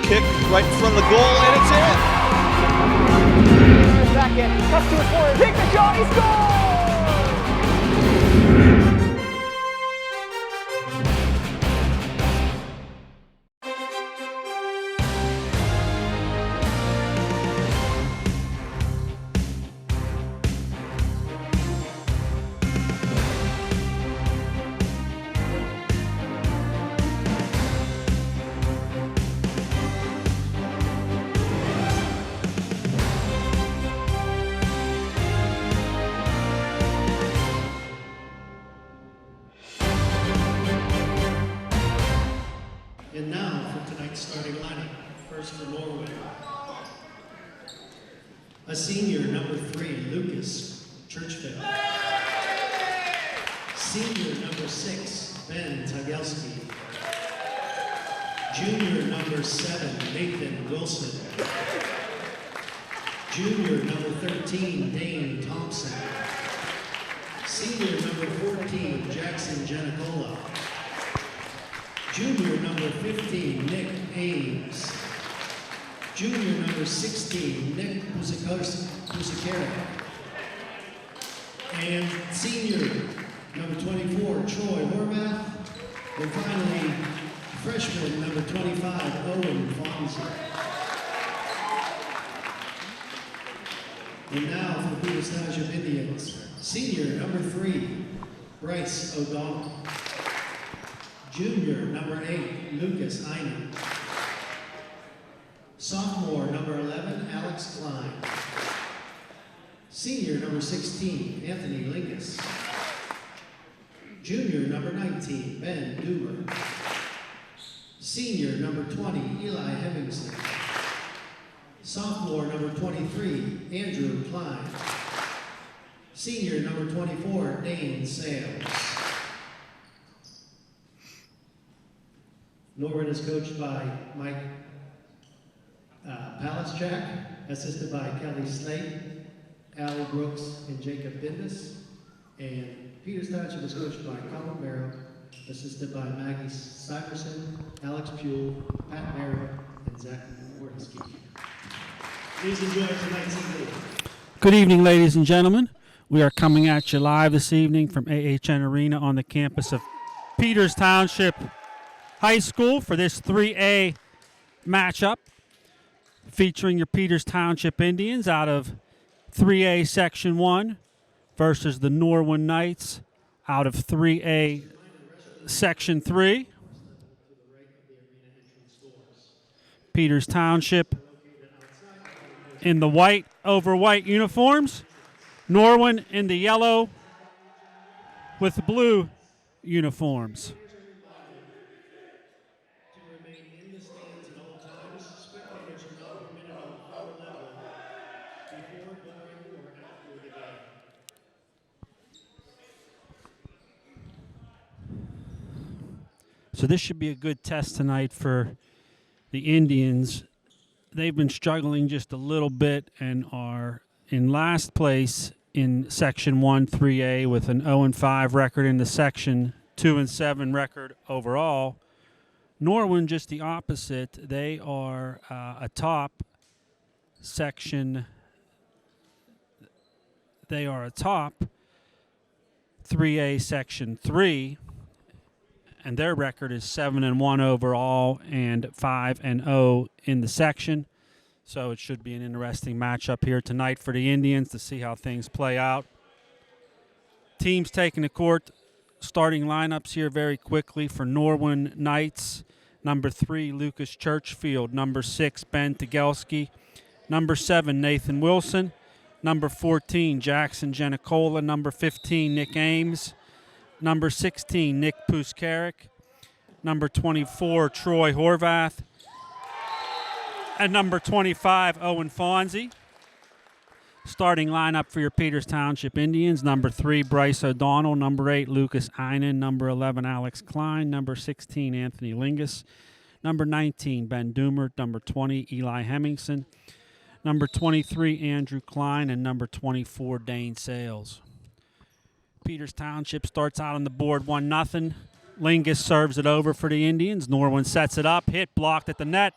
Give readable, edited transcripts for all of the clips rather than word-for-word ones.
kick right in front of the goal, and it's in. Second, cuts to his corner, takes the shot, he scores! And now for tonight's starting lineup. First for Norwin. A senior, number 3, Lucas Churchfield. Senior, number 6, Ben Tagelski. Junior, number 7, Nathan Wilson. Junior, number 13, Dane Thompson. Senior, number 14, Jackson Janicola. Junior number 15, Nick Ames. Junior number 16, Nick Pusakera. And senior number 24, Troy Horvath. And finally, freshman number 25, Owen Fonzie. And now for the Peters Township Indians, senior number 3, Bryce O'Donnell. Junior, number 8, Lucas Einen. Sophomore, number 11, Alex Klein. Senior, number 16, Anthony Lingus. Junior, number 19, Ben Duber. Senior, number 20, Eli Hemmingson. Sophomore, number 23, Andrew Klein. Senior, number 24, Dane Sales. Norwin is coached by Mike Palaschak, assisted by Kelly Slate, Al Brooks, and Jacob Bindus. And Peters Township is coached by Colin Barrow, assisted by Maggie Syverson, Alex Pule, Pat Merrill, and Zach Wardensky. Please enjoy tonight's evening. Good evening, ladies and gentlemen. We are coming at you live this evening from AHN Arena on the campus of Peters Township High School for this 3A matchup featuring your Peters Township Indians out of 3A Section 1 versus the Norwin Knights out of 3A Section 3. Peters Township in the white over white uniforms. Norwin in the yellow with blue uniforms. So this should be a good test tonight for the Indians. They've been struggling just a little bit and are in last place in Section 1 3A with an 0-5 record in the section, 2-7 record overall. Norwin just the opposite. They are atop section. They are atop 3A Section 3. And their record is 7-1 overall and 5-0 in the section. So it should be an interesting matchup here tonight for the Indians to see how things play out. Teams taking the court, starting lineups here very quickly for Norwin Knights. Number 3, Lucas Churchfield. Number 6, Ben Tagelski. Number 7, Nathan Wilson. Number 14, Jackson Janicola. Number 15, Nick Ames. Number 16, Nick Puskarik. Number 24, Troy Horvath. And number 25, Owen Fonzie. Starting lineup for your Peters Township Indians. Number 3, Bryce O'Donnell. Number 8, Lucas Einen. Number 11, Alex Klein. Number 16, Anthony Lingus. Number 19, Ben Dumer. Number 20, Eli Hemmingson. Number 23, Andrew Klein. And number 24, Dane Sales. Peters Township starts out on the board 1-0. Lingus serves it over for the Indians. Norwin sets it up, hit, blocked at the net.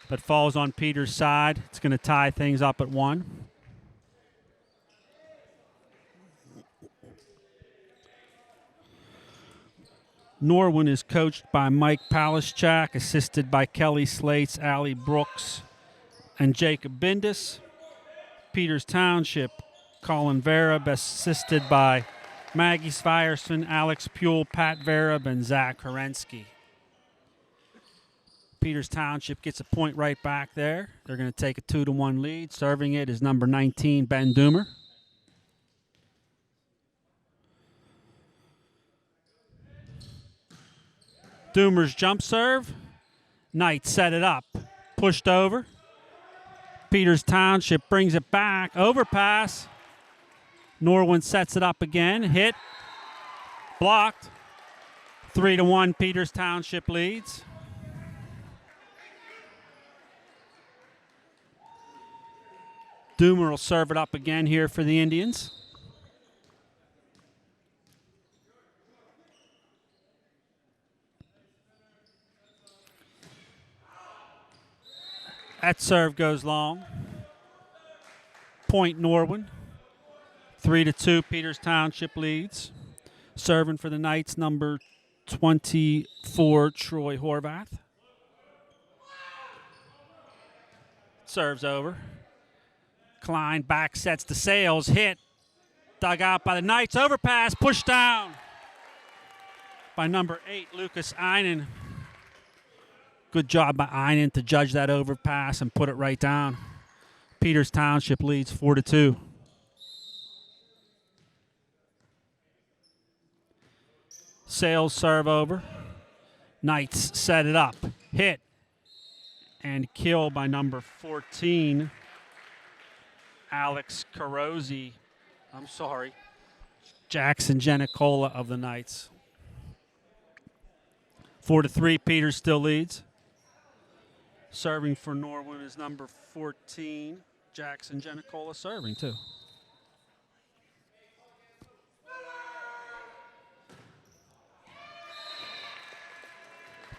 but falls on Peters' side. It's going to tie things up at 1. Norwin is coached by Mike Palischak, assisted by Kelly Slates, Allie Brooks, and Jacob Bindus. Peters Township, Colin Vereb, assisted by Maggie Svierson, Alex Puel, Pat Vereb, and Zach Kerensky. Peters Township gets a point right back there. They're going to take a 2-1 lead. Serving it is number 19, Ben Doomer. Doomer's jump serve. Knight set it up. Pushed over. Peters Township brings it back. Overpass. Norwin sets it up again. Hit. Blocked. 3-1 Peters Township leads. Doomer will serve it up again here for the Indians. That serve goes long. Point Norwin. 3-2 Peters Township leads. Serving for the Knights, number 24, Troy Horvath. Serves over. Klein back sets the sails. Hit. Dug out by the Knights. Overpass. Pushed down by number 8, Lucas Einen. Good job by Einen to judge that overpass and put it right down. Peters Township leads 4-2. Sales serve over. Knights set it up. Hit. And kill by number 14, Alex Carosi. Jackson Genicola of the Knights. 4-3, Peters still leads. Serving for Norwin is number 14, Jackson Genicola, serving too.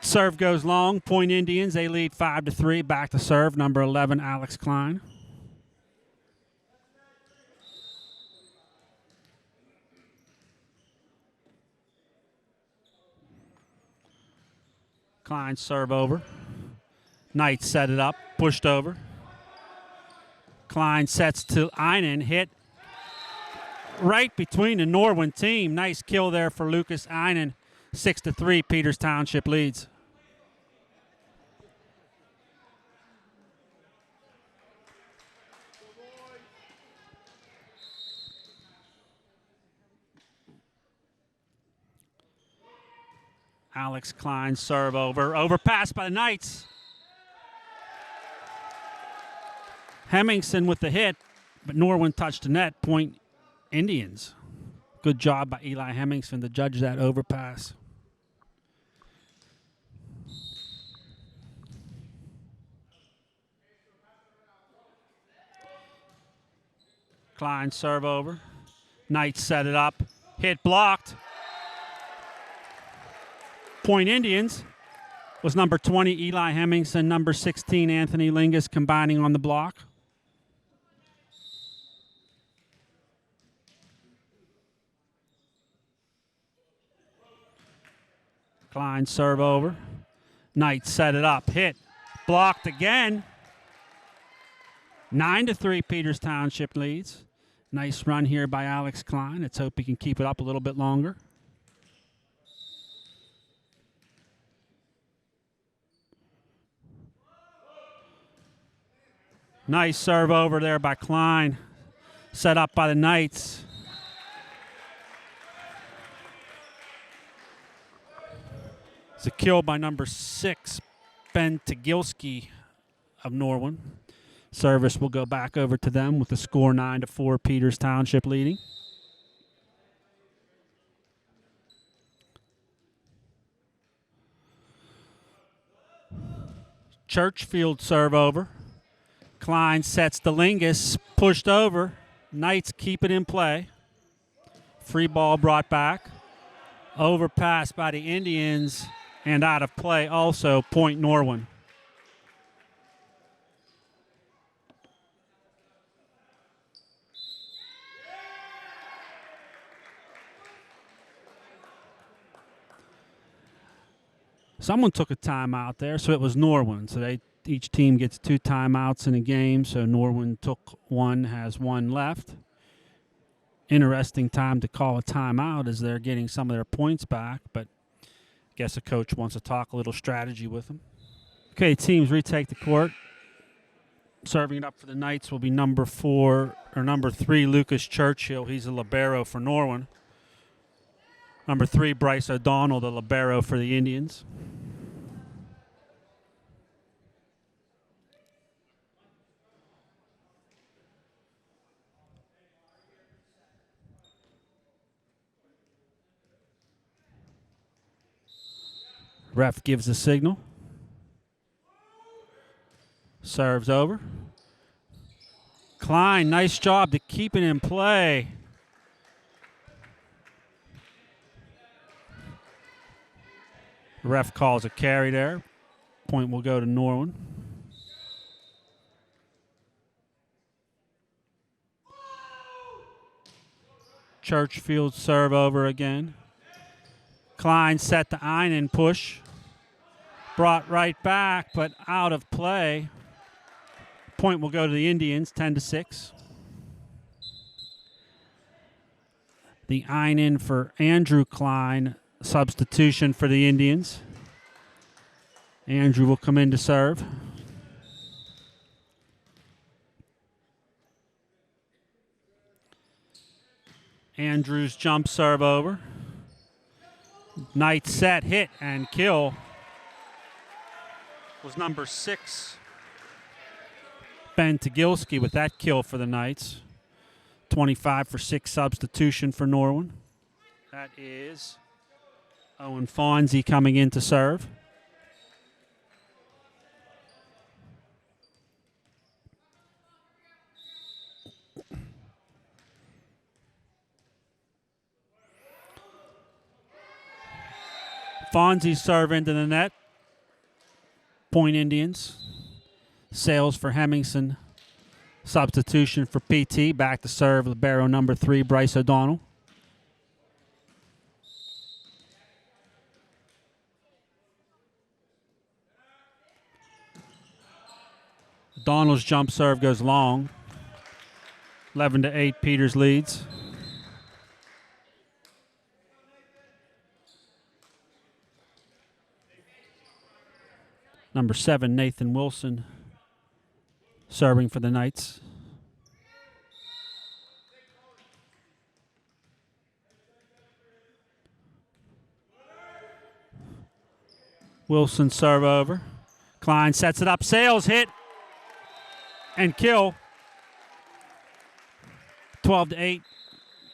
Serve goes long. Point Indians, they lead 5-3. Back to serve, number 11, Alex Klein. Klein serve over. Knight set it up, pushed over. Klein sets to Einen, hit right between the Norwin team. Nice kill there for Lucas Einen. 6-3, Peters Township leads. Alex Klein serve over. Overpass by the Knights. Hemmingson with the hit, but Norwin touched the net. Point Indians. Good job by Eli Hemmingson to judge that overpass. Klein serve over. Knights set it up. Hit blocked. Point Indians was number 20, Eli Hemmingson, number 16, Anthony Lingus, combining on the block. Klein serve over. Knight set it up. Hit. Blocked again. 9-3, Peters Township leads. Nice run here by Alex Klein. Let's hope he can keep it up a little bit longer. Nice serve over there by Klein. Set up by the Knights. It's a kill by number 6, Ben Tagilski of Norwin. Service will go back over to them with the score 9-4, Peters Township leading. Churchfield serve over. Klein sets the Lingus, pushed over. Knights keep it in play. Free ball brought back. Overpass by the Indians and out of play also, point Norwin. Someone took a timeout there, so it was Norwin. So each team gets 2 timeouts in a game. So Norwin took one, has one left. Interesting time to call a timeout as they're getting some of their points back, but I guess a coach wants to talk a little strategy with them. Okay, teams retake the court. Serving it up for the Knights will be number 3, Lucas Churchill. He's a libero for Norwin. Number 3, Bryce O'Donnell, the libero for the Indians. Ref gives the signal. Serves over. Klein, nice job to keep it in play. Ref calls a carry there. Point will go to Norwin. Churchfield serve over again. Klein set the Einen push. Brought right back, but out of play. Point will go to the Indians, 10-6. The Einen for Andrew Klein, substitution for the Indians. Andrew will come in to serve. Andrew's jump serve over. Knight set, hit, and kill was number 6. Ben Tagilski with that kill for the Knights. 25 for 6 substitution for Norwin. That is Owen Fonzie coming in to serve. Fonzie serve into the net. Point Indians. Sales for Hemmingson. Substitution for PT. Back to serve libero number 3, Bryce O'Donnell. O'Donnell's jump serve goes long. 11-8, Peters leads. Number 7, Nathan Wilson, serving for the Knights. Wilson serve over. Klein sets it up. Sales hit and kill. 12-8.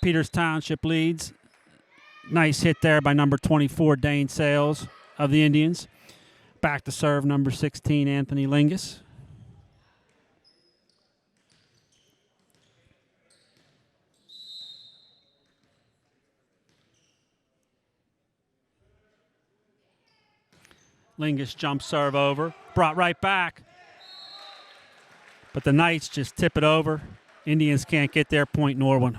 Peters Township leads. Nice hit there by number 24, Dane Sales of the Indians. Back to serve number 16, Anthony Lingus. Lingus jump serve over. Brought right back. But the Knights just tip it over. Indians can't get their point, Norwin.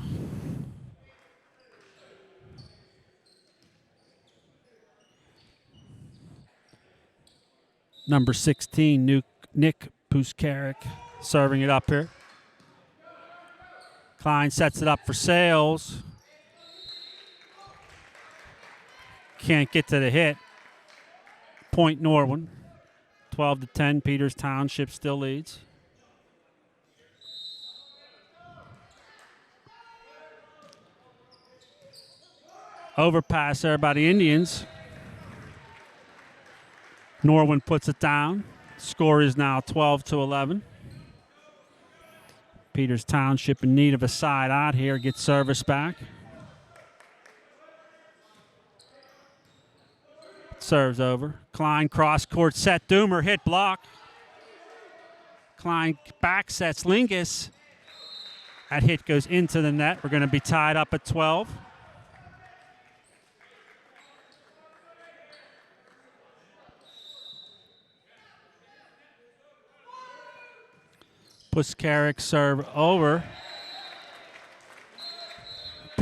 Number 16, Nick Puskarik, serving it up here. Klein sets it up for Sales. Can't get to the hit. Point Norwin. 12-10, Peters Township still leads. Overpass there by the Indians. Norwin puts it down. Score is now 12-11. Peters Township in need of a side out here. Gets service back. Serves over. Klein cross court set. Doomer hit block. Klein back sets Lingus. That hit goes into the net. We're going to be tied up at 12. Puskarik serve over.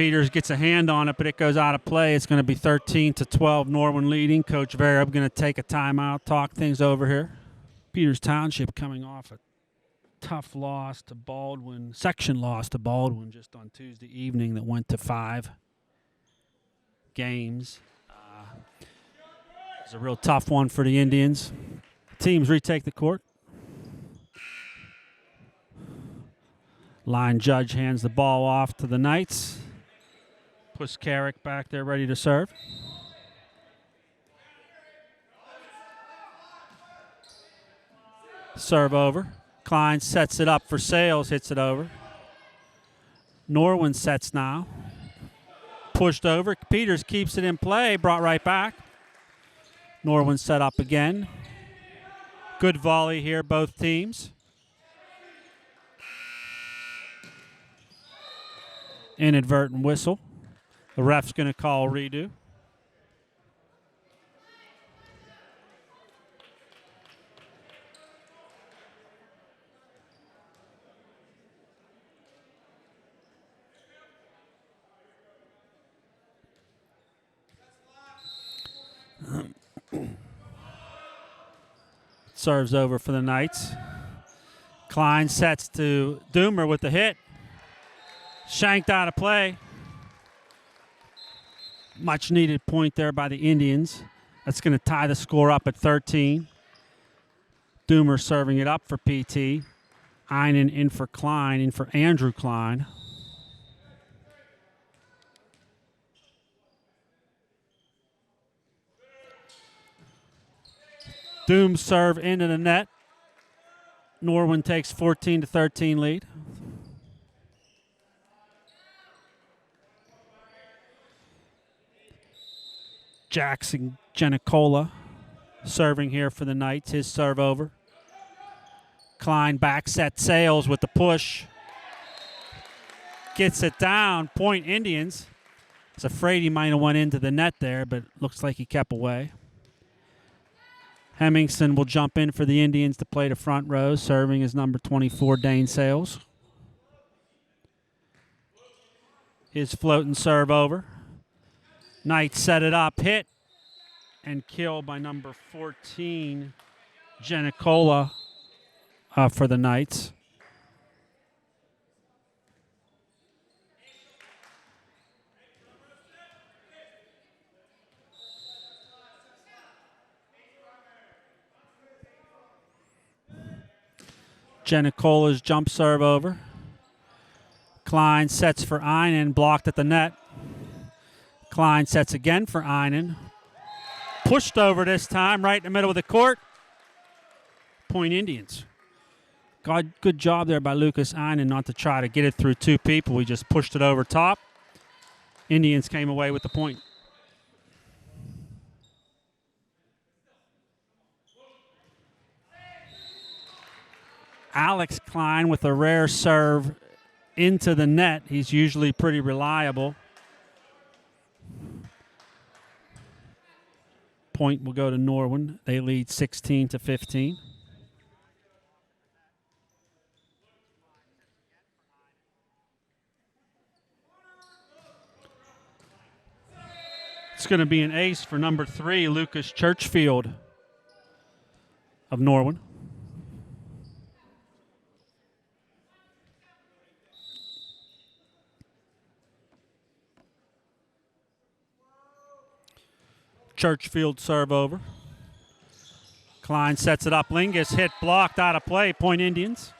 Peters gets a hand on it, but it goes out of play. It's going to be 13-12, Norwin leading. Coach Vereb going to take a timeout, talk things over here. Peters Township coming off a tough loss to Baldwin, section loss to Baldwin just on Tuesday evening that went to 5 games. It's a real tough one for the Indians. Teams retake the court. Line judge hands the ball off to the Knights. Puskaric back there ready to serve. Serve over. Klein sets it up for Sales, hits it over. Norwin sets now. Pushed over. Peters keeps it in play, brought right back. Norwin set up again. Good volley here, both teams. Inadvertent whistle. The ref's going to call redo. Serves over for the Knights. Klein sets to Doomer with the hit. Shanked out of play. Much needed point there by the Indians. That's going to tie the score up at 13. Doomer serving it up for PT. Einen in for Klein, in for Andrew Klein. Doom serve into the net. Norwin takes 14-13 lead. Jackson Genicola serving here for the Knights. His serve over. Klein back set Sales with the push. Gets it down. Point Indians. I was afraid he might have went into the net there, but looks like he kept away. Hemmingson will jump in for the Indians to play the front row, serving as number 24, Dane Sales. His floating serve over. Knights set it up, hit, and killed by number 14, Genicola for the Knights. Genicola's jump serve over. Klein sets for Einen, blocked at the net. Klein sets again for Einen. Pushed over this time, right in the middle of the court. Point Indians. Good job there by Lucas Einen not to try to get it through 2 people. He just pushed it over top. Indians came away with the point. Alex Klein with a rare serve into the net. He's usually pretty reliable. Point will go to Norwin. They lead 16-15. It's going to be an ace for number 3, Lucas Churchfield of Norwin. Churchfield serve over. Klein sets it up. Lingus hit, blocked, out of play. Point Indians.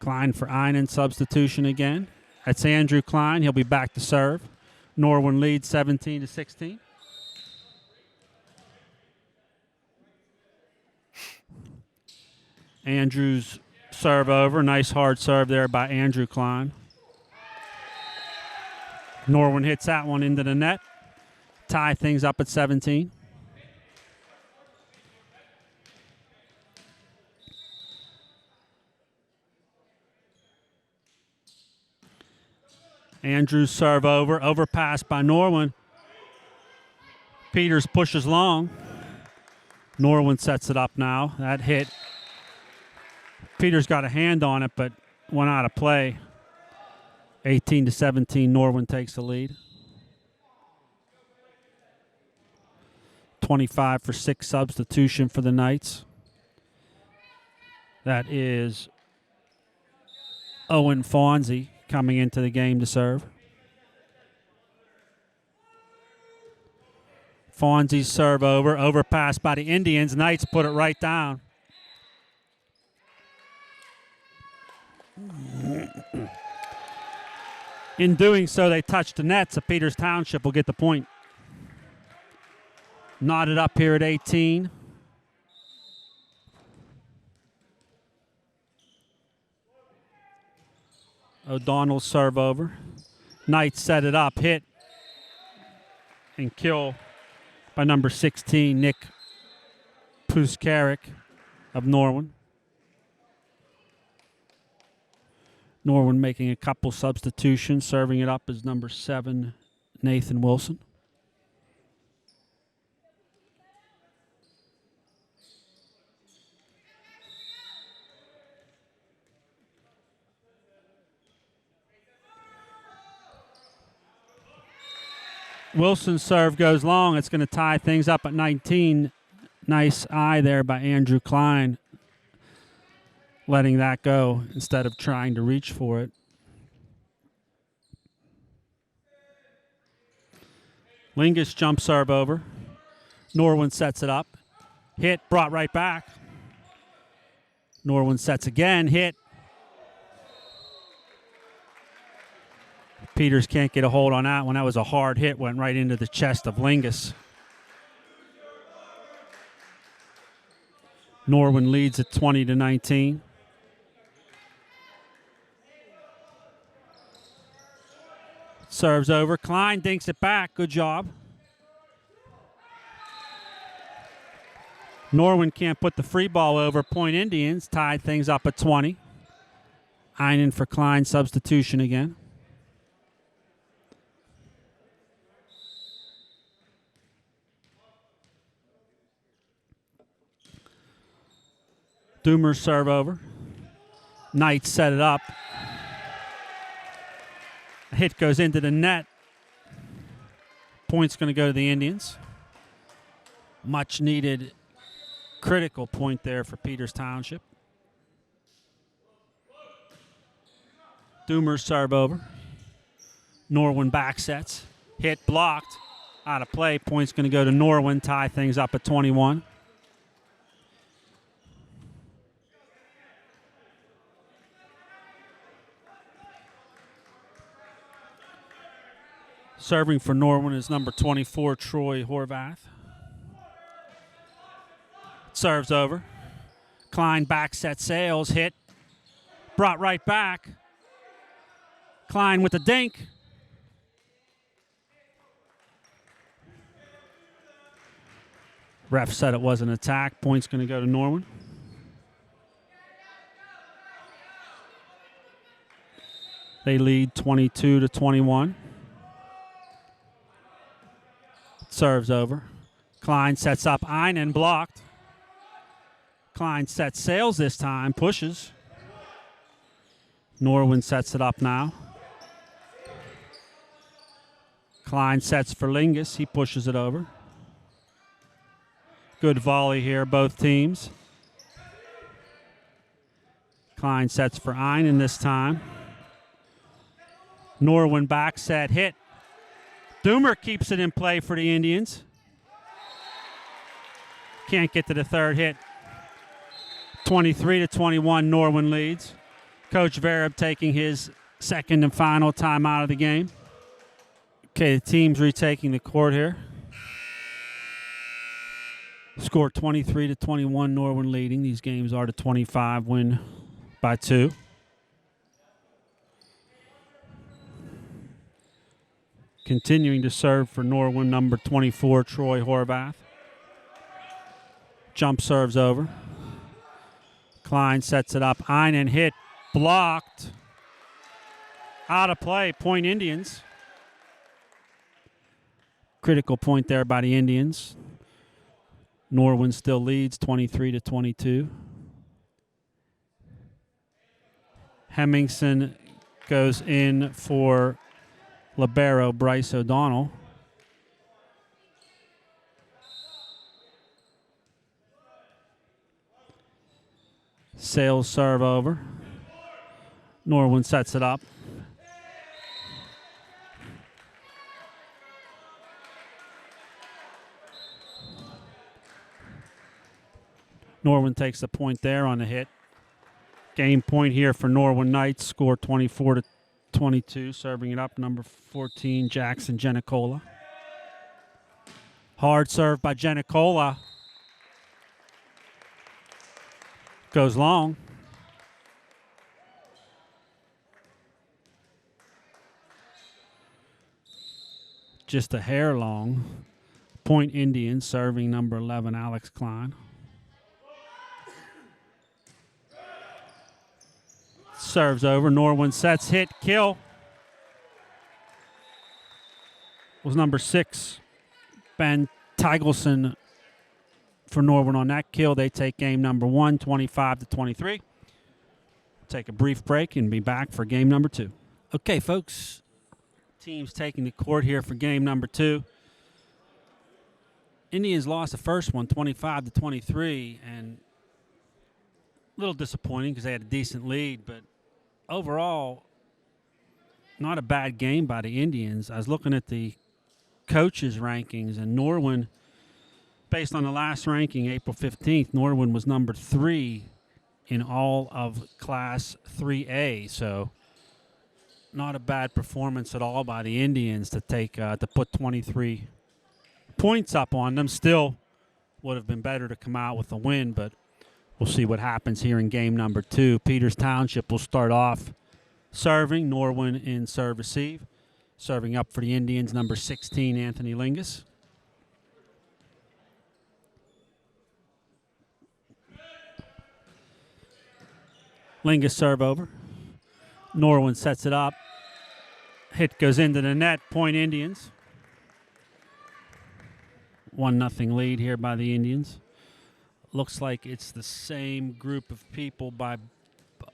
Klein for Einen, substitution again. That's Andrew Klein. He'll be back to serve. Norwin leads 17-16. Andrew's serve over. Nice hard serve there by Andrew Klein. Norwin hits that one into the net. Tie things up at 17. Andrews serve over. Overpass by Norwin. Peters pushes long. Norwin sets it up now. That hit Peters got a hand on it, but went out of play. 18-17, Norwin takes the lead. 25 for 6 substitution for the Knights. That is Owen Fonzie coming into the game to serve. Fonzie's serve overpass by the Indians. Knights put it right down. In doing so, they touched the net, so Peters Township will get the point. Knotted up here at 18. O'Donnell's serve over. Knights set it up, hit, and kill by number 16, Nick Puskarik of Norwin. Norwin making a couple substitutions. Serving it up is number 7, Nathan Wilson. Wilson's serve goes long. It's going to tie things up at 19. Nice eye there by Andrew Klein, letting that go instead of trying to reach for it. Lingus jump serve over. Norwin sets it up. Hit, brought right back. Norwin sets again, hit. Peters can't get a hold on that one. That was a hard hit, went right into the chest of Lingus. Norwin leads at 20-19. Serves over. Klein dinks it back. Good job. Norwin can't put the free ball over. Point Indians tied things up at 20. Einen for Klein substitution again. Doomer serve over. Knights set it up. A hit goes into the net. Point's going to go to the Indians. Much needed critical point there for Peters Township. Doomer serve over. Norwin back sets. Hit blocked. Out of play. Point's going to go to Norwin. Tie things up at 21. Serving for Norwin is number 24, Troy Horvath. Serves over. Klein back set sails, hit. Brought right back. Klein with the dink. Ref said it was an attack. Point's going to go to Norwin. They lead 22-21. Serves over. Klein sets up. Einen blocked. Klein sets sails this time. Pushes. Norwin sets it up now. Klein sets for Lingus. He pushes it over. Good volley here, both teams. Klein sets for Einen this time. Norwin back set, hit. Doomer keeps it in play for the Indians. Can't get to the third hit. 23-21, Norwin leads. Coach Vereb taking his second and final time out of the game. Okay, the team's retaking the court here. Score 23-21, Norwin leading. These games are to 25, win by 2. Continuing to serve for Norwin, number 24, Troy Horvath. Jump serves over. Klein sets it up. Einen hit, blocked. Out of play, point Indians. Critical point there by the Indians. Norwin still leads 23-22. Hemmingson goes in for libero Bryce O'Donnell. Sales serve over. Norwin sets it up. Norwin takes the point there on the hit. Game point here for Norwin Knights. Score 24-22. Serving it up, number 14, Jackson Genicola. Hard serve by Genicola. Goes long. Just a hair long. Point Indians serving number 11, Alex Klein. Serves over. Norwin sets, hit, kill. Was number 6, Ben Tigelson for Norwin on that kill. They take game number 1, 25-23. Take a brief break and be back for game number 2. Okay, folks. Teams taking the court here for game number 2. Indians lost the first one, 25-23, and a little disappointing because they had a decent lead, but overall, not a bad game by the Indians. I was looking at the coaches' rankings, and Norwin, based on the last ranking, April 15th, Norwin was number 3 in all of Class 3A. So not a bad performance at all by the Indians to put 23 points up on them. Still would have been better to come out with a win, but we'll see what happens here in game number 2. Peters Township will start off serving. Norwin in serve receive. Serving up for the Indians, number 16, Anthony Lingus. Lingus serve over. Norwin sets it up. Hit goes into the net. Point Indians. 1-0 lead here by the Indians. Looks like it's the same group of people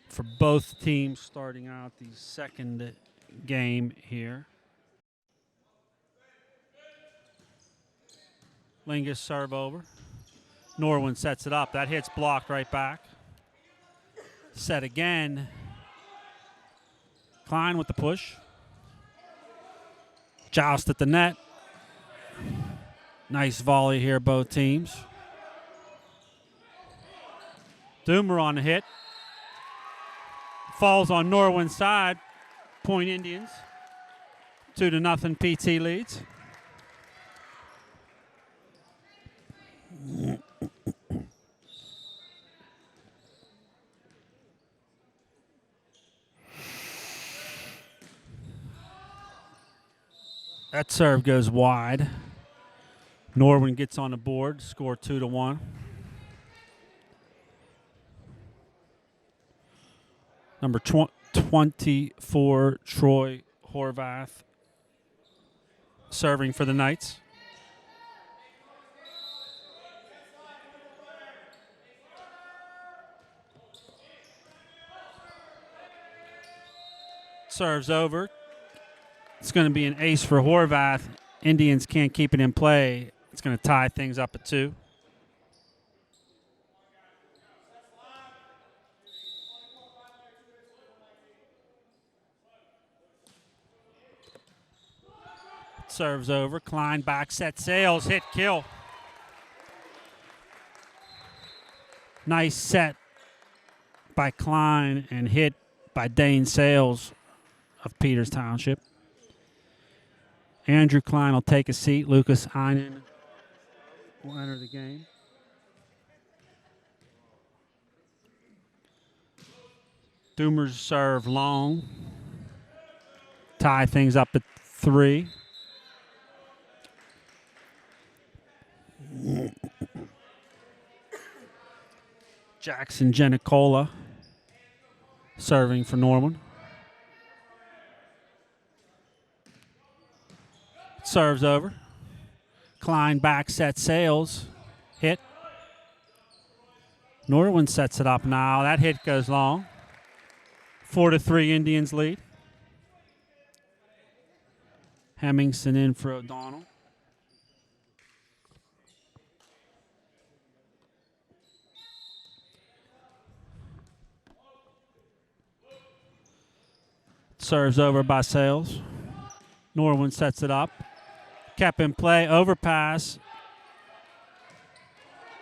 for both teams starting out the second game here. Lingus serve over. Norwin sets it up. That hit's blocked right back. Set again. Klein with the push. Joust at the net. Nice volley here, both teams. Doomer on the hit. Falls on Norwin's side. Point Indians. 2-0 PT leads. That serve goes wide. Norwin gets on the board, score 2-1. Number 24, Troy Horvath, serving for the Knights. Serves over. It's going to be an ace for Horvath. Indians can't keep it in play. It's going to tie things up at 2. Serves over. Klein back set sails. Hit kill. Nice set by Klein and hit by Dane Sales of Peters Township. Andrew Klein will take a seat. Lucas Einen will enter the game. Doomer's serve long. Tie things up at 3. Jackson Genicola serving for Norwin. Serves over. Klein back set sails. Hit. Norwin sets it up now. That hit goes long. 4-3 Indians lead. Hemmingson in for O'Donnell. Serves over by Sales. Norwin sets it up. Kept in play, overpass.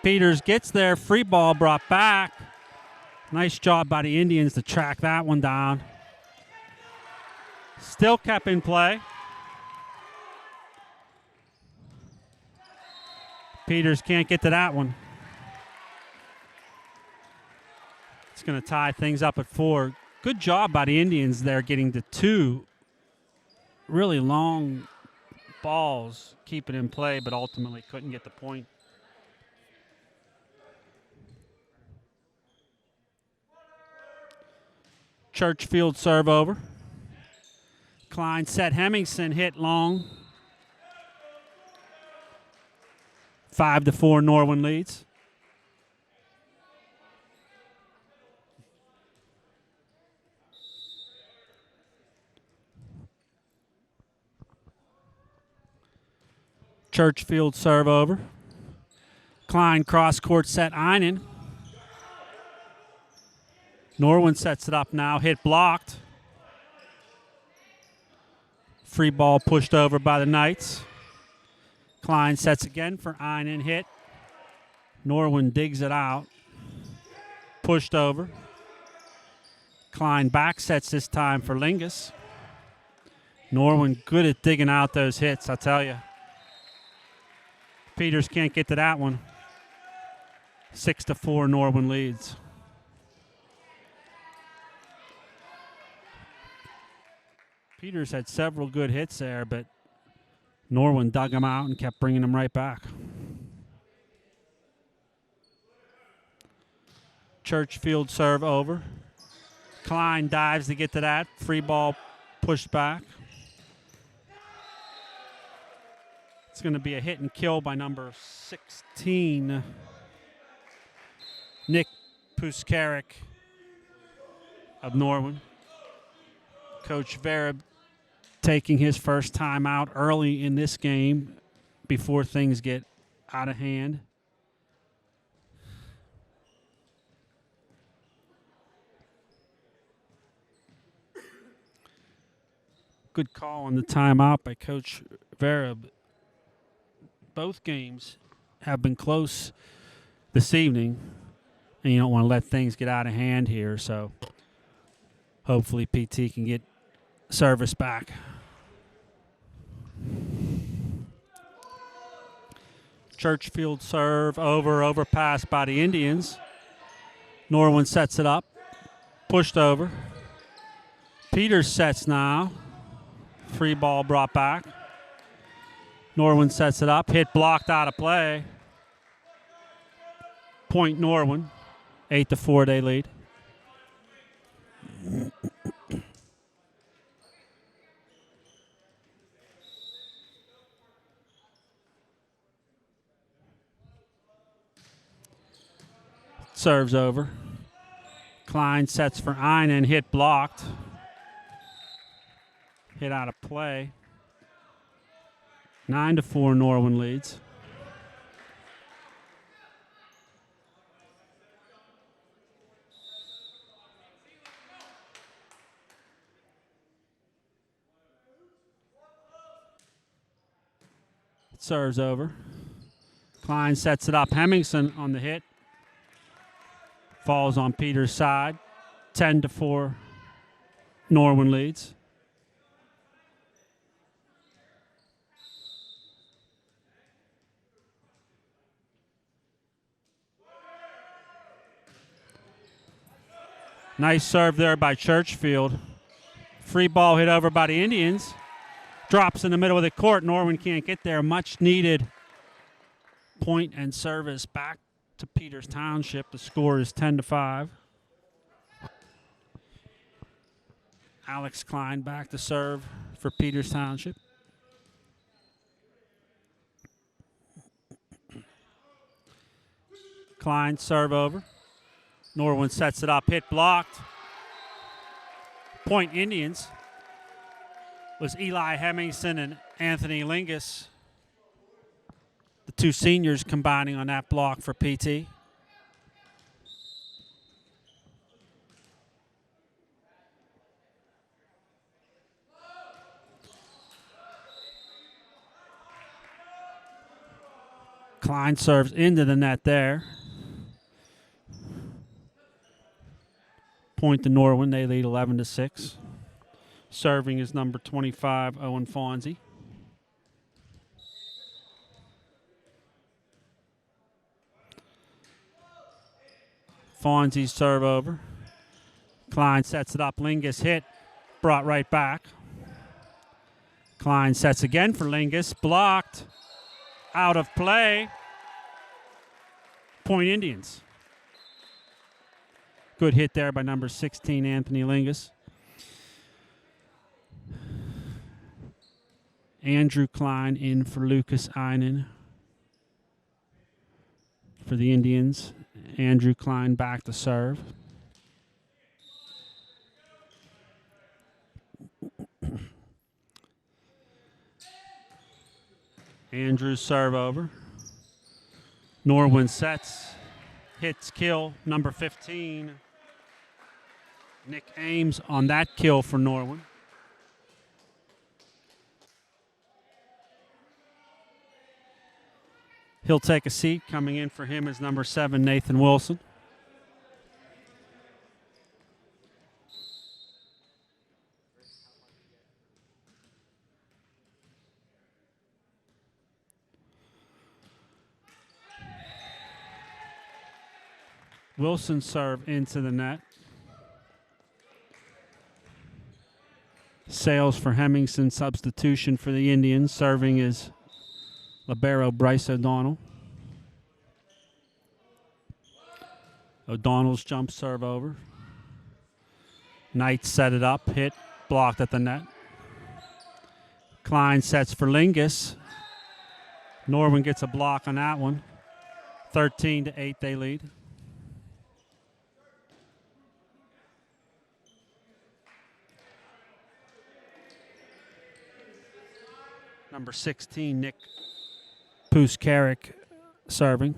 Peters gets there, free ball brought back. Nice job by the Indians to track that one down. Still kept in play. Peters can't get to that one. It's going to tie things up at 4. Good job by the Indians there getting to 2 really long balls, keep it in play, but ultimately couldn't get the point. Churchfield serve over. Klein set. Hemmingson hit long. 5-4 Norwin leads. Churchfield serve over. Klein cross court set Einen. Norwin sets it up now. Hit blocked. Free ball pushed over by the Knights. Klein sets again for Einen. Hit. Norwin digs it out. Pushed over. Klein back sets this time for Lingus. Norwin good at digging out those hits, I tell you. Peters can't get to that one. 6-4 Norwin leads. Peters had several good hits there, but Norwin dug them out and kept bringing them right back. Churchfield serve over. Klein dives to get to that. Free ball pushed back. It's going to be a hit and kill by number 16, Nick Puskarik of Norwin. Coach Vereb taking his first time out early in this game before things get out of hand. Good call on the timeout by Coach Vereb. Both games have been close this evening, and you don't want to let things get out of hand here, so hopefully PT can get service back. Churchfield serve over, overpass by the Indians. Norwin sets it up, pushed over. Peters sets now. Free ball brought back. Norwin sets it up, hit blocked out of play. Point Norwin, 8-4 they lead. Serves over. Klein sets for Einen, hit blocked. Hit out of play. 9-4 Norwin leads. Serves over. Klein sets it up. Hemmingson on the hit. Falls on Peters' side. 10-4 Norwin leads. Nice serve there by Churchfield. Free ball hit over by the Indians. Drops in the middle of the court. Norwin can't get there. Much needed point and service back to Peters Township. The score is 10-5. Alex Klein back to serve for Peters Township. Klein serve over. Norwin sets it up, hit blocked. Point Indians was Eli Hemmingson and Anthony Lingus, the two seniors combining on that block for PT. Klein serves into the net there. Point to Norwin. They lead 11-6. Serving is number 25, Owen Fonzie. Fonzie's serve over. Klein sets it up. Lingus hit. Brought right back. Klein sets again for Lingus. Blocked. Out of play. Point Indians. Good hit there by number 16, Anthony Lingus. Andrew Klein in for Lucas Einen. For the Indians, Andrew Klein back to serve. Andrews serve over. Norwin sets, hits, kill, number 15. Nick Ames on that kill for Norwin. He'll take a seat. Coming in for him is number 7, Nathan Wilson. Wilson serve into the net. Sales for Hemmingson, substitution for the Indians. Serving is libero Bryce O'Donnell. O'Donnell's jump serve over. Knight set it up, hit, blocked at the net. Klein sets for Lingus. Norwin gets a block on that one. 13-8 they lead. Number 16, Nick Puskarik serving.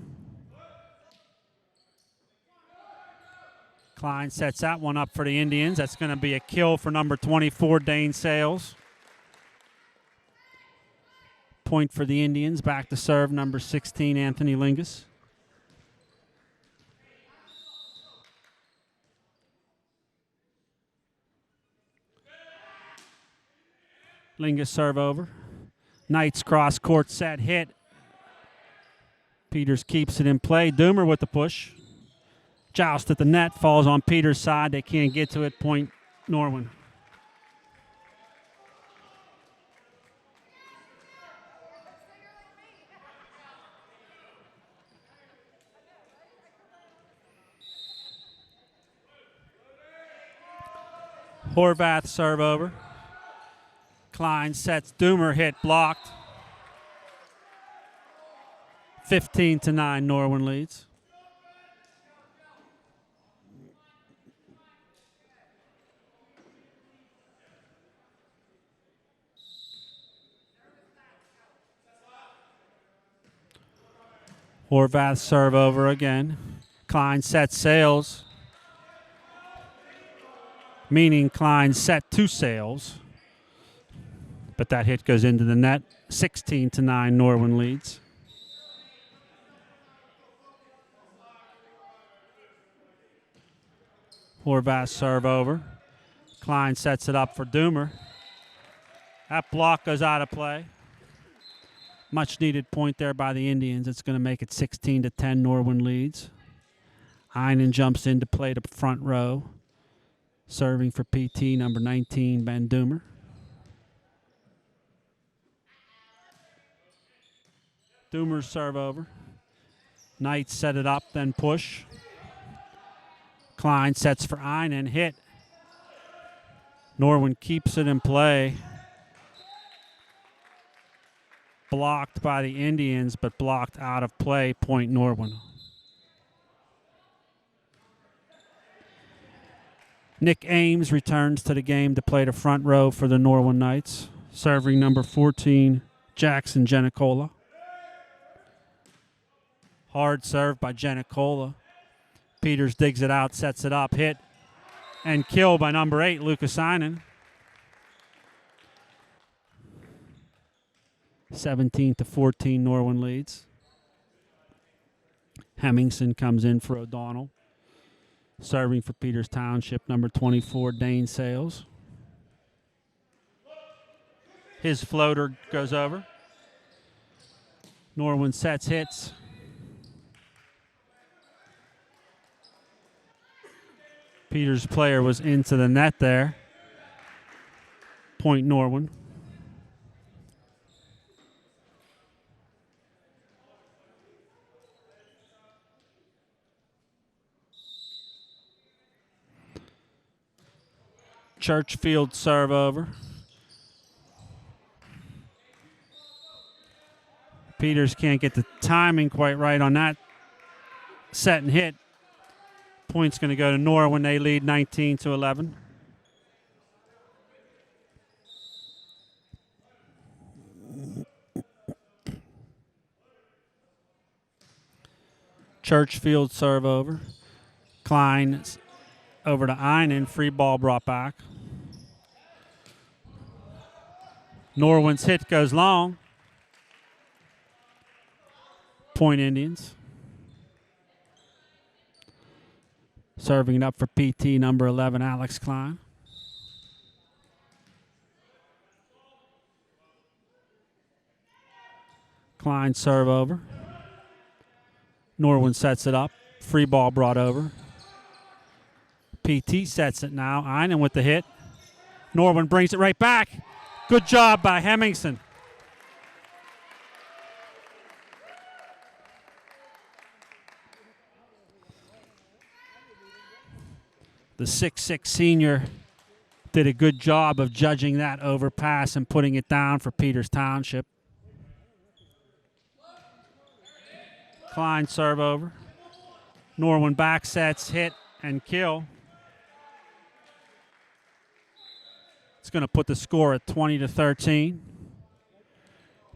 Klein sets that one up for the Indians. That's going to be a kill for number 24, Dane Sales. Point for the Indians. Back to serve, number 16, Anthony Lingus. Lingus serve over. Knight's cross court set, hit. Peters keeps it in play. Doomer with the push. Joust at the net, falls on Peters' side. They can't get to it. Point Norwin. Horvath serve over. Klein sets, Doomer hit, blocked. 15-9, Norwin leads. Horvath serve over again. Klein sets, Sales. Meaning Klein set to Sales. But that hit goes into the net. 16-9, Norwin leads. Horvath serve over. Klein sets it up for Doomer. That block goes out of play. Much needed point there by the Indians. It's going to make it 16-10, Norwin leads. Einen jumps into play to front row. Serving for PT, number 19, Ben Doomer. Doomer's serve over. Knight set it up, then push. Klein sets for Einen, hit. Norwin keeps it in play. Blocked by the Indians, but blocked out of play. Point Norwin. Nick Ames returns to the game to play the front row for the Norwin Knights, serving number 14, Jackson Genicola. Hard serve by Genicola. Peters digs it out, sets it up, hit, and kill by number 8, Lukasainen. 17-14, Norwin leads. Hemmingson comes in for O'Donnell. Serving for Peters Township, number 24, Dane Sales. His floater goes over. Norwin sets, hits. Peters' player was into the net there. Point Norwin. Churchfield serve over. Peters can't get the timing quite right on that set and hit. Point's going to go to Norwin. They lead 19-11. Churchfield serve over. Klein over to Einen. Free ball brought back. Norwin's hit goes long. Point Indians. Serving it up for PT, number 11, Alex Klein. Klein serve over. Norwin sets it up. Free ball brought over. PT sets it now. Einen with the hit. Norwin brings it right back. Good job by Hemmingson. The 6'6" senior did a good job of judging that overpass and putting it down for Peters Township. Klein serve over. Norwin back sets, hit, and kill. It's going to put the score at 20-13.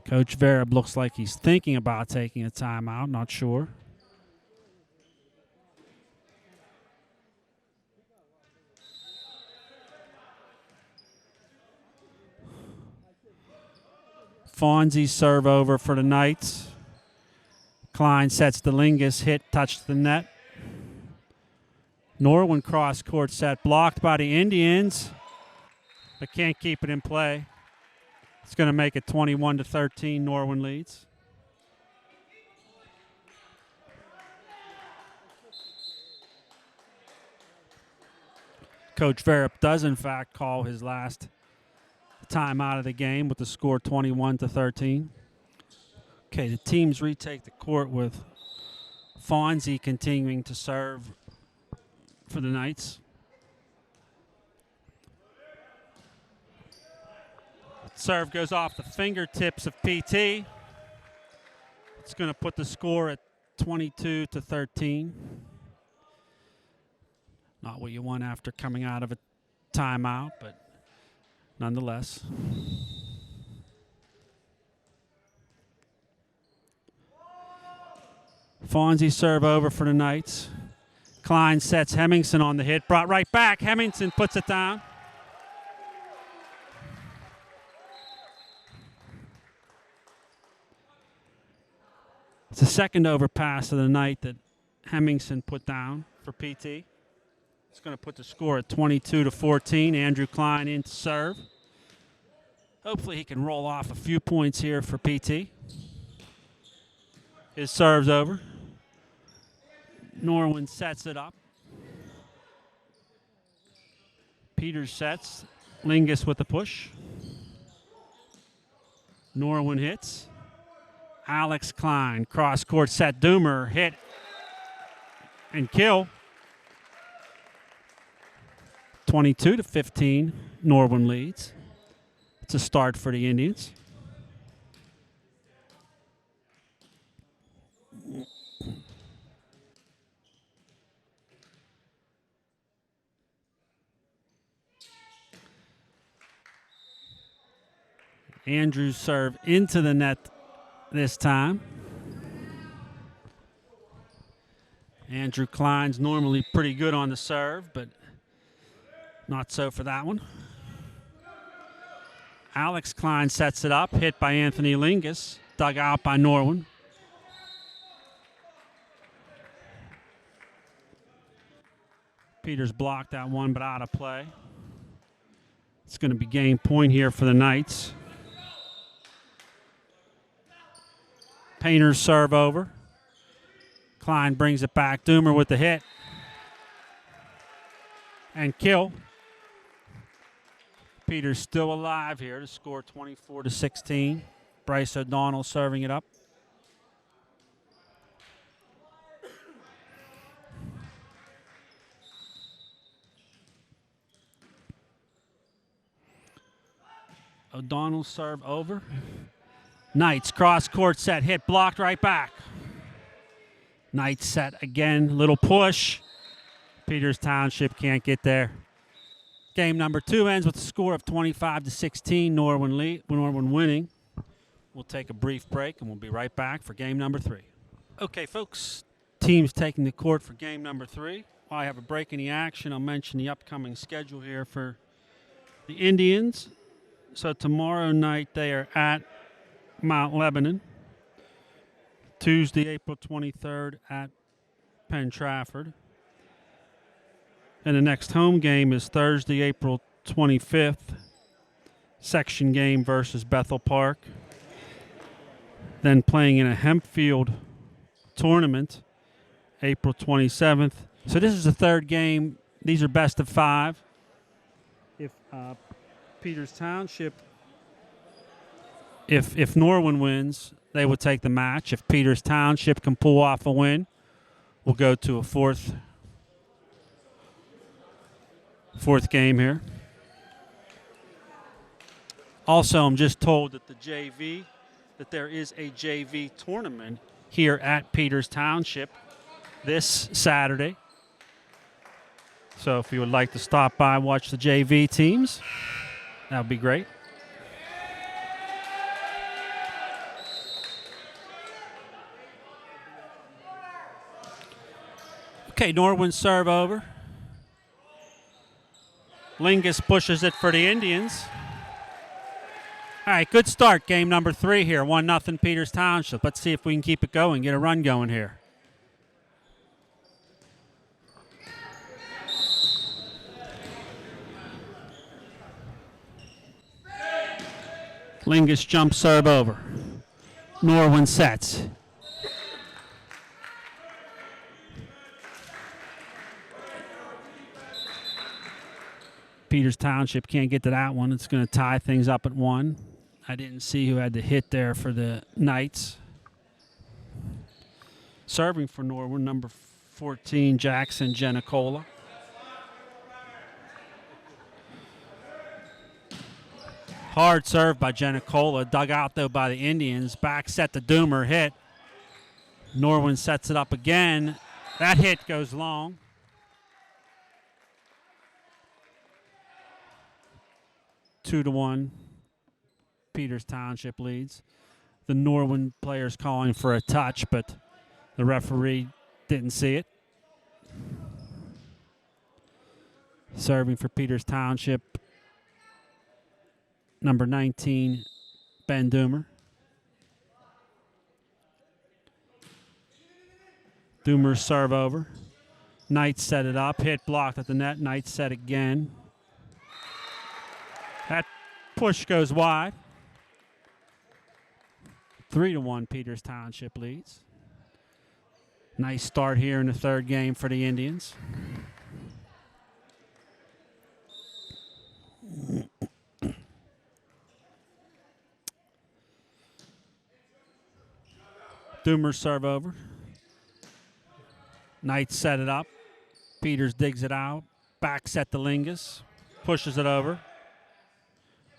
Coach Vereb looks like he's thinking about taking a timeout, not sure. Fonzie serve over for the Knights. Klein sets the Lingus, hit, touched the net. Norwin cross court set, blocked by the Indians, but can't keep it in play. It's going to make it 21-13, Norwin leads. Coach Vereb does, in fact, call his last time out of the game with the score 21-13. Okay, the teams retake the court with Fonzie continuing to serve for the Knights. Serve goes off the fingertips of PT. It's going to put the score at 22-13. Not what you want after coming out of a timeout, but nonetheless. Fonzie serve over for the Knights. Klein sets Hemmingson on the hit. Brought right back. Hemmingson puts it down. It's the second overpass of the night that Hemmingson put down for PT. It's going to put the score at 22-14. Andrew Klein in to serve. Hopefully he can roll off a few points here for PT. His serve's over. Norwin sets it up. Peters sets. Lingus with the push. Norwin hits. Alex Klein, cross court set. Doomer hit and kill. 22-15, Norwin leads. It's a start for the Indians. Andrews serve into the net this time. Andrew Klein's normally pretty good on the serve, but not so for that one. Alex Klein sets it up, hit by Anthony Lingus, dug out by Norwin. Peters blocked that one, but out of play. It's going to be game point here for the Knights. Painter's serve over. Klein brings it back. Doomer with the hit. And kill. Peters still alive here to score 24-16. Bryce O'Donnell serving it up. O'Donnell serve over. Knights cross court set, hit, blocked right back. Knights set again, little push. Peters Township can't get there. Game number 2 ends with a score of 25-16. Norwin winning. We'll take a brief break and we'll be right back for game number 3. Okay, folks, teams taking the court for game number 3. While I have a break in the action, I'll mention the upcoming schedule here for the Indians. So tomorrow night they are at Mount Lebanon. Tuesday, April 23rd at Penn Trafford. And the next home game is Thursday, April 25th. Section game versus Bethel Park. Then playing in a Hempfield tournament, April 27th. So this is the third game. These are best of 5. If Peters Township, if Norwin wins, they will take the match. If Peters Township can pull off a win, we'll go to a fourth game here. Also, I'm just told that there is a JV tournament here at Peters Township this Saturday. So if you would like to stop by and watch the JV teams, that would be great. Okay, Norwin serve over. Lingus pushes it for the Indians. All right, good start. Game number 3 here. 1-0 Peters Township. Let's see if we can keep it going, get a run going here. Lingus jump serve over. Norwin sets. Peters Township can't get to that one. It's going to tie things up at 1. I didn't see who had the hit there for the Knights. Serving for Norwin, number 14, Jackson Genicola. Hard serve by Genicola, dug out though by the Indians. Back set to Doomer, hit. Norwin sets it up again. That hit goes long. Two to 1. Peters Township leads. The Norwin players calling for a touch, but the referee didn't see it. Serving for Peters Township, number 19, Ben Doomer. Doomer serve over. Knights set it up. Hit blocked at the net. Knights set again. That push goes wide. 3-1 Peters Township leads. Nice start here in the third game for the Indians. Doomer serve over. Knights set it up. Peters digs it out. Back set to Lingus. Pushes it over.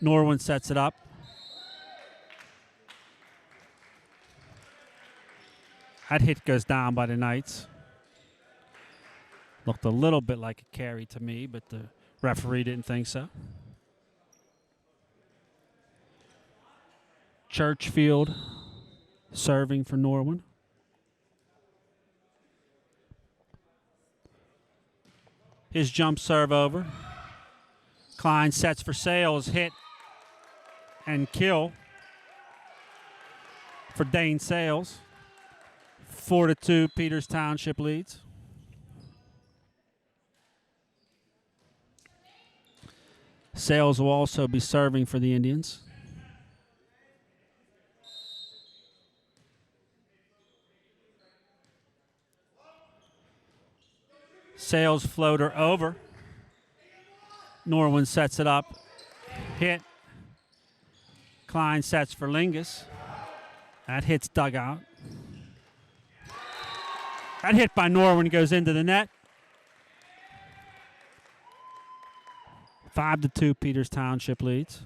Norwin sets it up. That hit goes down by the Knights. Looked a little bit like a carry to me, but the referee didn't think so. Churchfield serving for Norwin. His jump serve over. Klein sets for Sales, hit and kill for Dane Sales. 4-2, Peters Township leads. Sales will also be serving for the Indians. Sales floater over. Norwin sets it up. Hit. Klein sets for Lingus. That hits dugout. That hit by Norwin goes into the net. 5-2, Peters Township leads.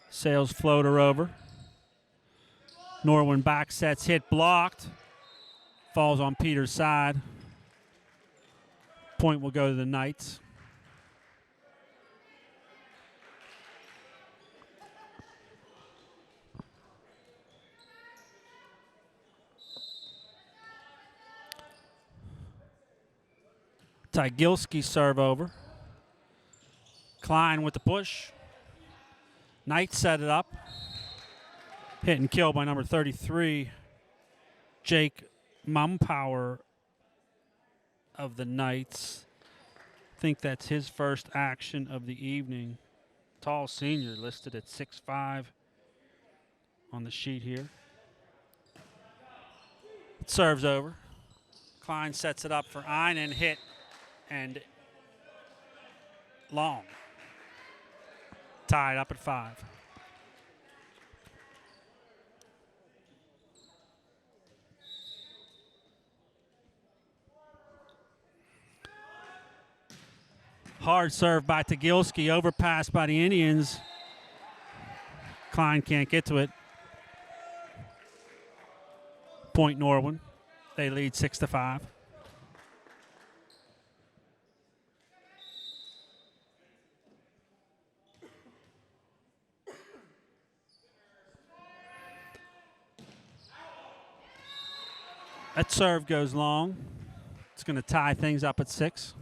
Sales floater over. Norwin back sets, hit blocked. Falls on Peters' side. Point will go to the Knights. Tygilski serve over. Klein with the push. Knight set it up. Hit and kill by number 33, Jake Mumpower of the Knights. I think that's his first action of the evening. Tall senior listed at 6'5" on the sheet here. It serves over. Klein sets it up for Einen, hit and long. Tied up at 5. Hard serve by Tagilski, overpass by the Indians. Klein can't get to it. Point Norwin. They lead 6-5. That serve goes long. It's going to tie things up at 6.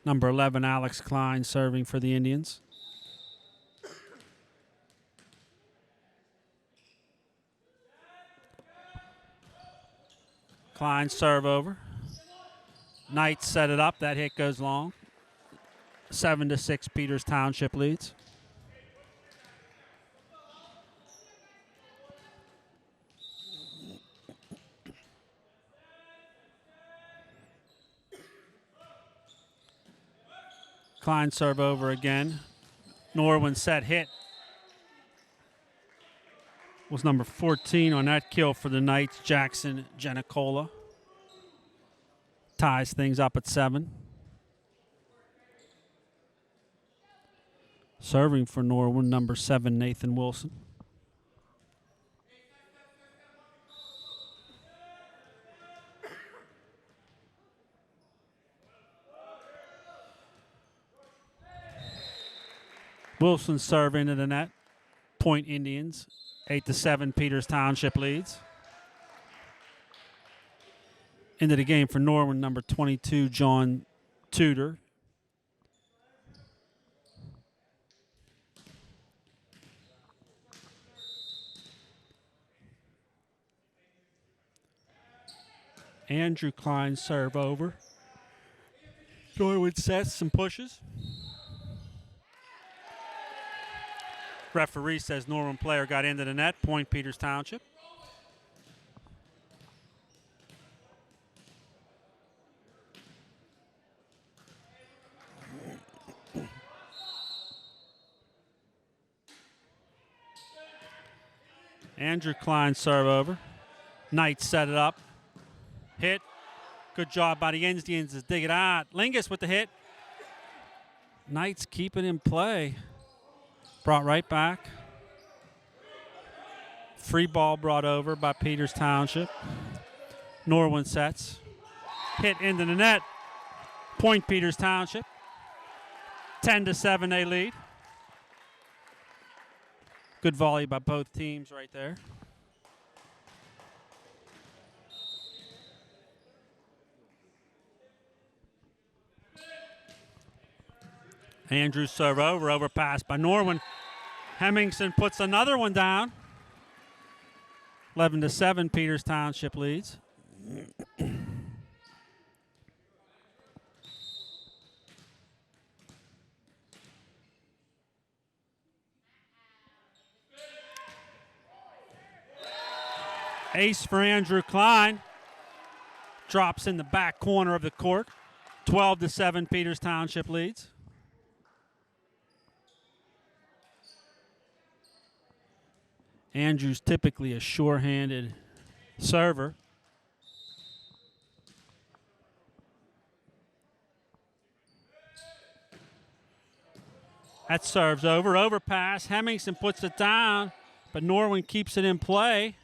Number 11, Alex Klein, serving for the Indians. Klein serve over. Knight set it up. That hit goes long. 7-6, Peters Township leads. Klein serve over again. Norwin set, hit. Was number 14 on that kill for the Knights, Jackson Giannicola. Ties things up at 7. Serving for Norwin, number 7, Nathan Wilson. Wilson serve into the net. Point Indians. 8-7, Peters Township leads. Into the game for Norwin, number 22, John Tudor. Andrew Klein serve over. Norwin sets some pushes. Referee says Norwin player got into the net. Point Peters Township. Andrew Klein serve over. Knight set it up. Hit. Good job by the Indians to dig it out. Lingus with the hit. Knights keep it in play. Brought right back. Free ball brought over by Peters Township. Norwin sets. Hit into the net. Point Peters Township. 10-7 they lead. Good volley by both teams right there. Andrews serve over, overpass by Norwin. Hemmingson puts another one down. 11-7, Peters Township leads. Ace for Andrew Klein. Drops in the back corner of the court. 12-7, Peters Township leads. Andrews typically a sure-handed server. That serves over. Overpass. Hemmingson puts it down, but Norwin keeps it in play.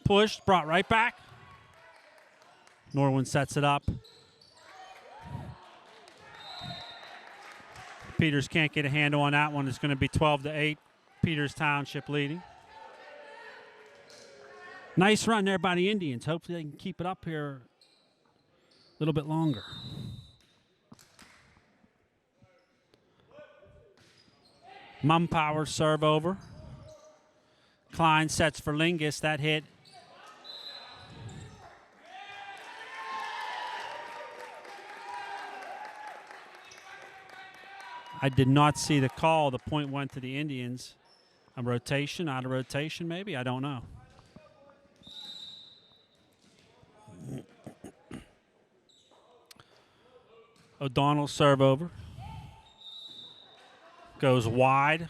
Pushed, brought right back. Norwin sets it up. Peters can't get a handle on that one. It's going to be 12-8. Peters Township leading. Nice run there by the Indians. Hopefully they can keep it up here a little bit longer. Mumpower serve over. Klein sets for Lingus. That hit. I did not see the call. The point went to the Indians. A rotation, out of rotation maybe? I don't know. O'Donnell serve over. Goes wide.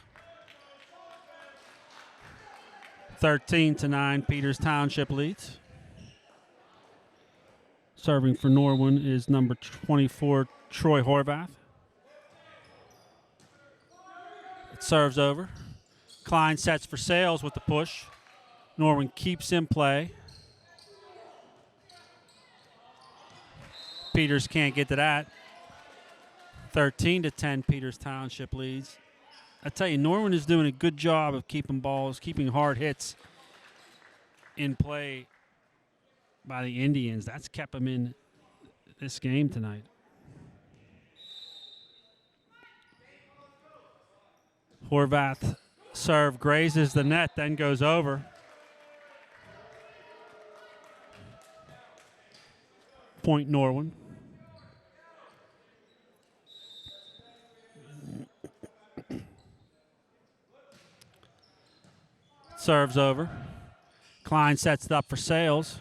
13-9, Peters Township leads. Serving for Norwin is number 24, Troy Horvath. It serves over. Klein sets for Sales with the push. Norwin keeps in play. Peters can't get to that. 13-10, Peters Township leads. I tell you, Norwin is doing a good job of keeping balls, keeping hard hits in play by the Indians. That's kept them in this game tonight. Horvath serve grazes the net, then goes over. Point Norwin. Serves over. Klein sets it up for Sales.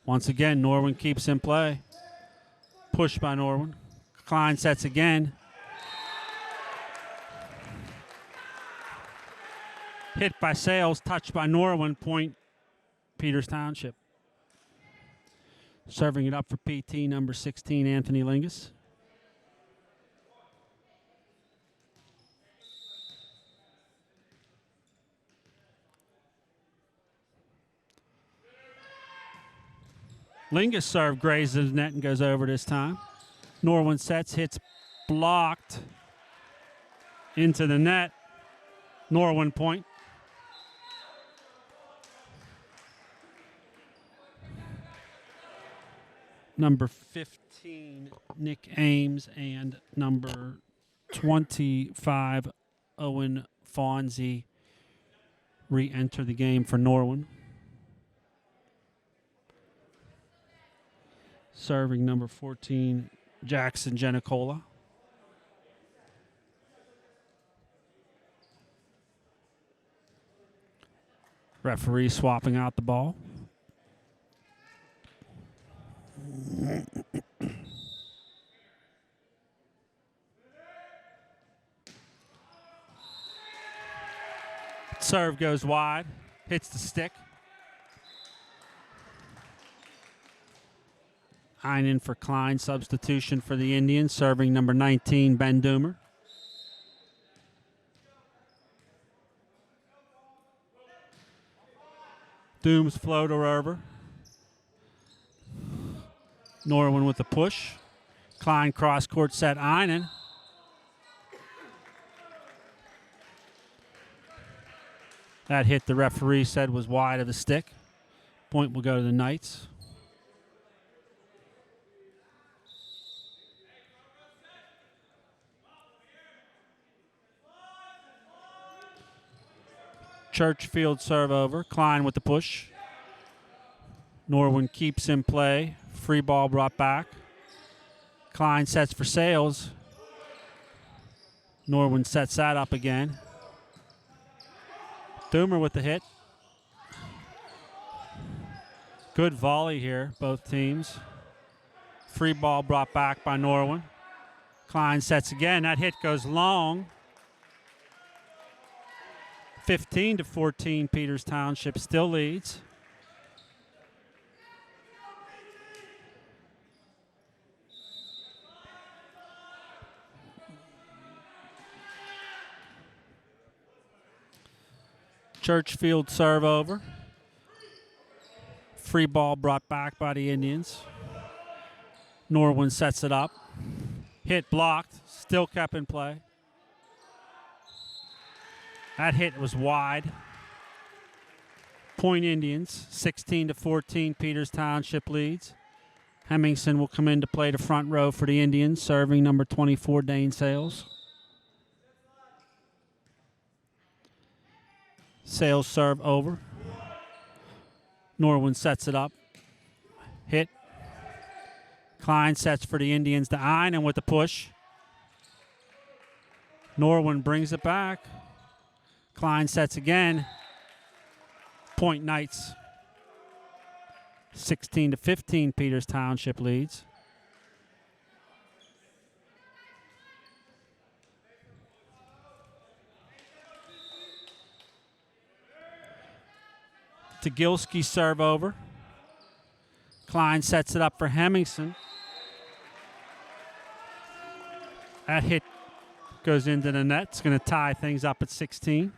Once again, Norwin keeps in play. Push by Norwin. Klein sets again. Hit by Sales, touched by Norwin, point Peters Township. Serving it up for PT, number 16, Anthony Lingus. Lingus serve grazes the net and goes over this time. Norwin sets, hits blocked into the net. Norwin point. Number 15, Nick Ames, and number 25, Owen Fonzie, re-enter the game for Norwin. Serving number 14, Jackson Genicola. Referee swapping out the ball. Serve goes wide, hits the stick. Heinen for Klein, substitution for the Indians, serving number 19, Ben Doomer. Dooms floater over. Norwin with the push. Klein cross-court set Einen. That hit the referee said was wide of the stick. Point will go to the Knights. Churchfield serve over. Klein with the push. Norwin keeps in play. Free ball brought back. Klein sets for Sales. Norwin sets that up again. Doomer with the hit. Good volley here, both teams. Free ball brought back by Norwin. Klein sets again. That hit goes long. 15-14, Peters Township still leads. Churchfield serve over. Free ball brought back by the Indians. Norwin sets it up. Hit blocked. Still kept in play. That hit was wide. Point Indians, 16-14, Peters Township leads. Hemmingson will come in to play the front row for the Indians, serving number 24, Dane Sales. Sales serve over. Norwin sets it up. Hit. Klein sets for the Indians to Einen with the push. Norwin brings it back. Klein sets again. Point Knights. 16-15, Peters Township leads. Tagilski serve over. Klein sets it up for Hemmingson. That hit goes into the net. It's going to tie things up at 16.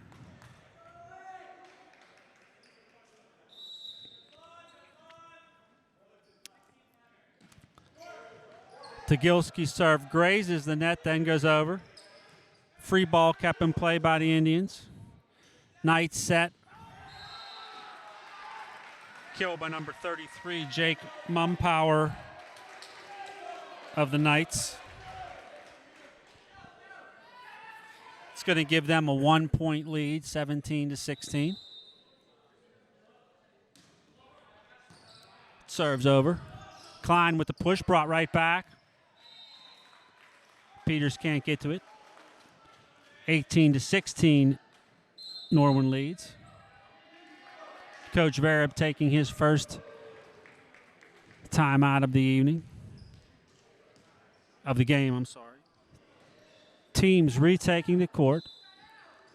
Tagilski serve grazes the net, then goes over. Free ball kept in play by the Indians. Knights set. Killed by number 33, Jake Mumpower of the Knights. It's going to give them a 1-point lead, 17-16. Serves over. Klein with the push, brought right back. Peters can't get to it. 18-16, Norwin leads. Coach Vereb taking his first time out of the evening. Of the game, I'm sorry. Teams retaking the court.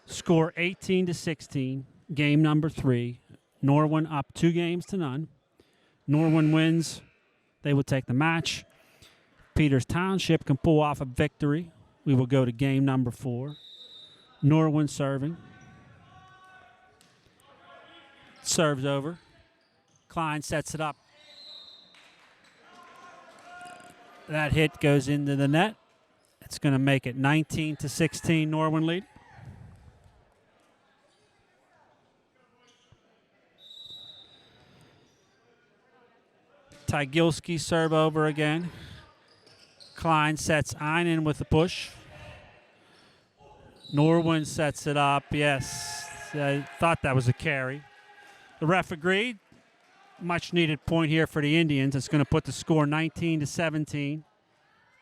Score 18-16. Game number 3. Norwin up 2-0. Norwin wins. They will take the match. Peters Township can pull off a victory. We will go to game number 4. Norwin serving. Serves over. Klein sets it up. That hit goes into the net. It's going to make it 19-16, Norwin lead. Tygilski serve over again. Klein sets Einen with the push. Norwin sets it up. Yes, I thought that was a carry. The ref agreed. Much needed point here for the Indians. It's going to put the score 19-17.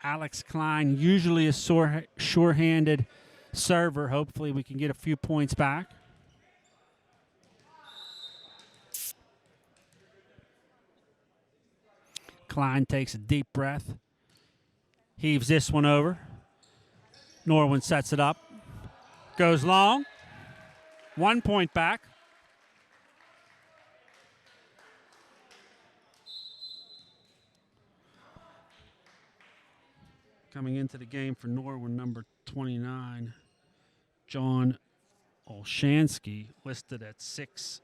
Alex Klein, usually a sure-handed server. Hopefully we can get a few points back. Klein takes a deep breath. Heaves this one over. Norwin sets it up. Goes long. 1 point back. Coming into the game for Norwin, number 29, John Olshansky, listed at 6'8",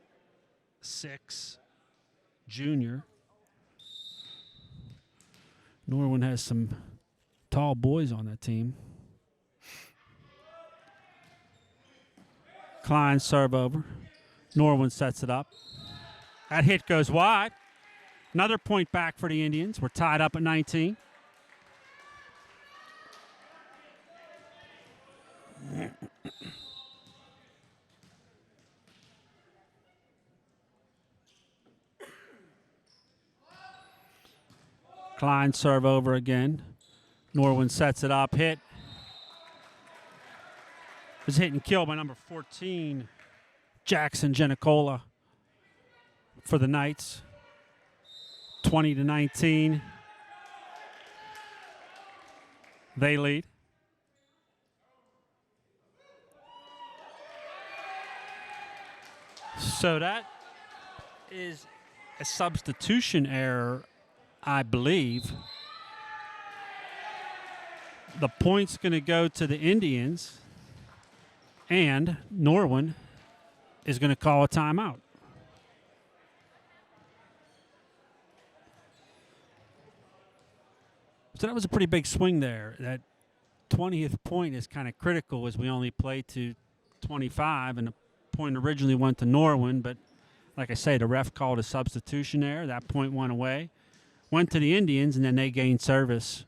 6'6" junior. Norwin has some tall boys on that team. Klein serve over. Norwin sets it up. That hit goes wide. Another point back for the Indians. We're tied up at 19. Klein serve over again. Norwin sets it up. Hit. Was hit and killed by number 14, Jackson Genicola for the Knights. 20-19. They lead. So that is a substitution error, I believe. The point's going to go to the Indians, and Norwin is going to call a timeout. So that was a pretty big swing there. That 20th point is kind of critical as we only play to 25, and the point originally went to Norwin, but like I say, the ref called a substitution error. That point went away. Went to the Indians, and then they gained service.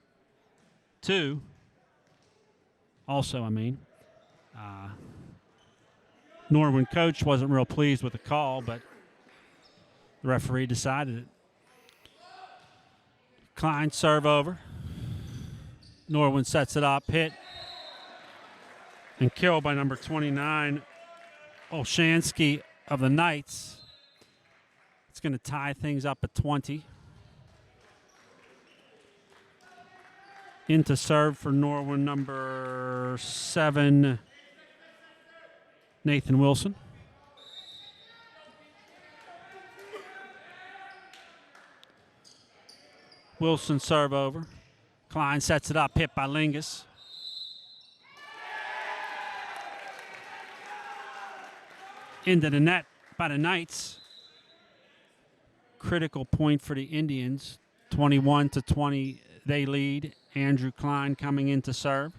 Norwin coach wasn't real pleased with the call, but the referee decided it. Klein serve over. Norwin sets it up, hit, and killed by number 29, Olshansky of the Knights. It's going to tie things up at 20. Into serve for Norwin, number 7, Nathan Wilson. Wilson serve over. Klein sets it up, hit by Lingus. Into the net by the Knights. Critical point for the Indians. 21-20, they lead. Andrew Klein coming in to serve.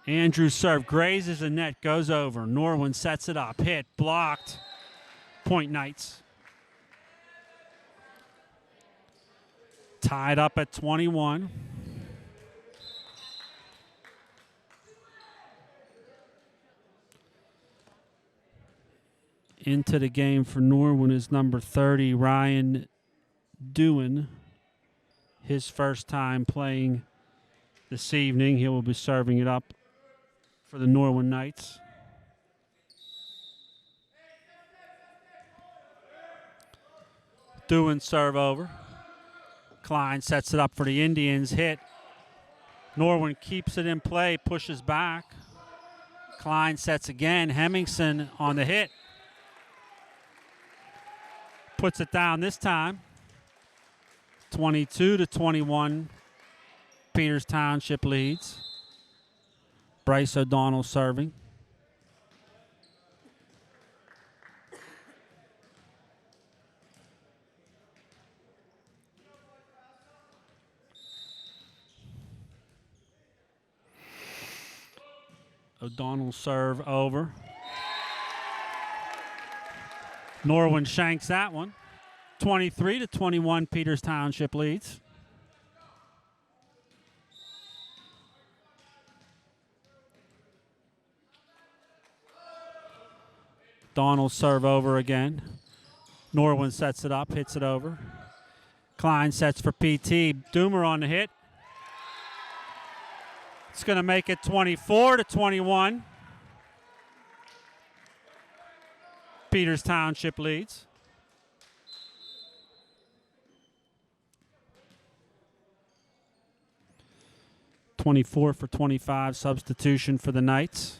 Andrew serve, grazes the net, goes over. Norwin sets it up, hit, blocked. Point Knights. Tied up at 21. Into the game for Norwin is number 30, Ryan Dewan. His first time playing this evening. He will be serving it up for the Norwin Knights. Dewan serve over. Klein sets it up for the Indians. Hit. Norwin keeps it in play, pushes back. Klein sets again. Hemmingson on the hit. Puts it down this time. 22-21. Peters Township leads. Bryce O'Donnell serving. O'Donnell serve over. Norwin shanks that one. 23-21, Peters Township leads. Donald serve over again. Norwin sets it up, hits it over. Klein sets for PT. Doomer on the hit. It's going to make it 24-21. Peters Township leads. .24 for 25 substitution for the Knights.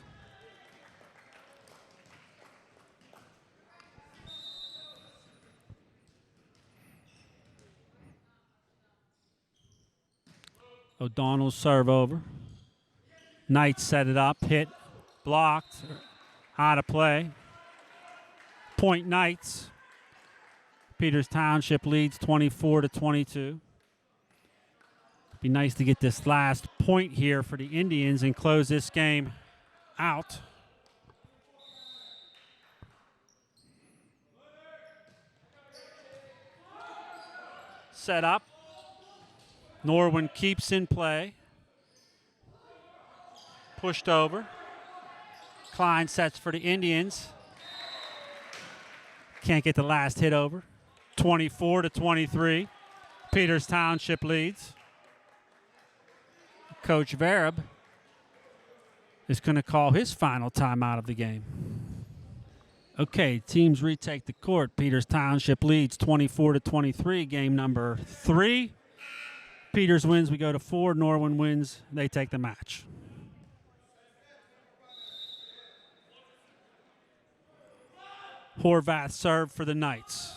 O'Donnell's serve over. Knight set it up, hit, blocked, out of play. Point Knights. Peters Township leads 24-22. Be nice to get this last point here for the Indians and close this game out. Set up. Norwin keeps in play. Pushed over. Klein sets for the Indians. Can't get the last hit over. 24-23. Peters Township leads. Coach Vereb is going to call his final timeout of the game. Okay, teams retake the court. Peters Township leads 24-23, game number 3. Peters wins, we go to 4. Norwin wins, they take the match. Horvath serve for the Knights.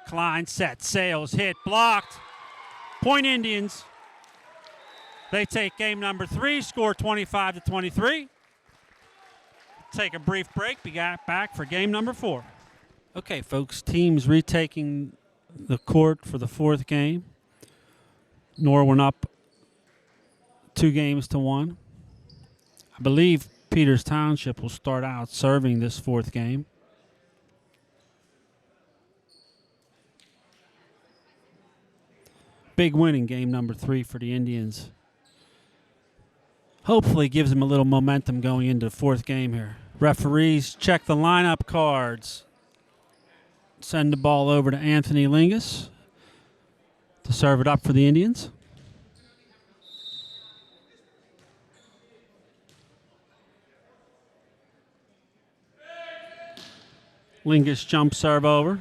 Klein set, Sales hit, blocked. Point Indians. They take game number 3, score 25-23. Take a brief break, be back for game number 4. Okay, folks, teams retaking the court for the 4th game. Norwin up 2-1. I believe Peters Township will start out serving this 4th game. Big win in game number 3 for the Indians. Hopefully gives them a little momentum going into the 4th game here. Referees check the lineup cards. Send the ball over to Anthony Lingus to serve it up for the Indians. Lingus jump serve over.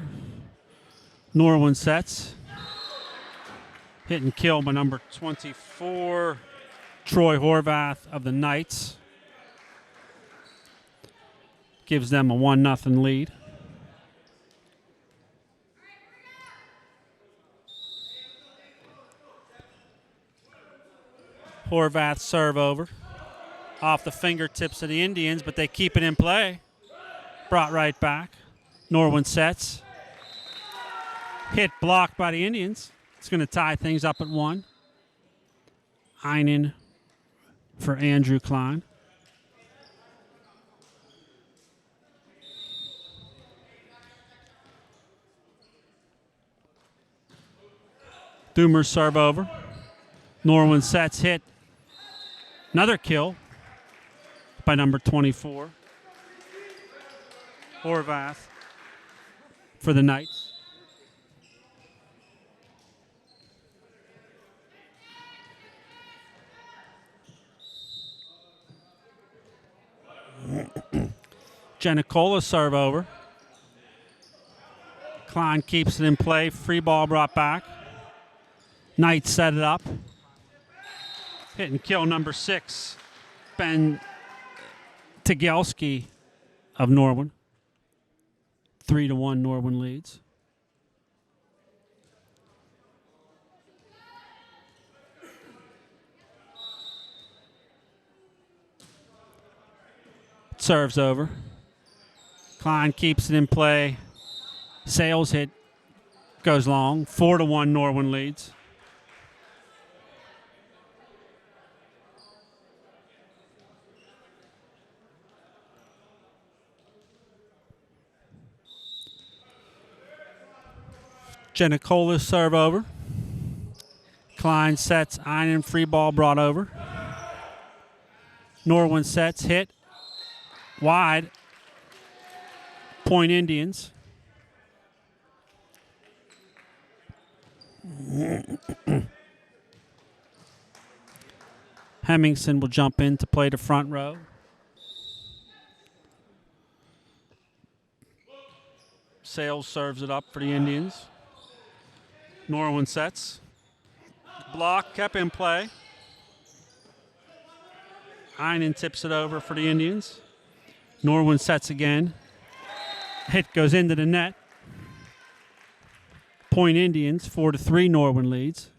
Norwin sets. Hit and kill by number 24, Troy Horvath of the Knights. Gives them a 1-0 lead. Horvath serve over. Off the fingertips of the Indians, but they keep it in play. Brought right back. Norwin sets. Hit blocked by the Indians. It's going to tie things up at 1. Einen for Andrew Klein. Doomer serve over. Norwin sets, hit. Another kill by number 24. Horvath for the Knights. Janicola serve over. Klein keeps it in play. Free ball brought back. Knight set it up. Hit and kill number 6. Ben Tigelski of Norwin. 3-1 Norwin leads. Serves over. Klein keeps it in play. Sales hit goes long. 4-1 Norwin leads. Janicola serve over. Klein sets. Einen free ball brought over. Norwin sets. Hit. Wide. Point Indians. Hemmingson will jump in to play the front row. Sales serves it up for the Indians. Norwin sets. Block kept in play. Einen tips it over for the Indians. Norwin sets again. Hit goes into the net. Point Indians, 4-3 Norwin leads.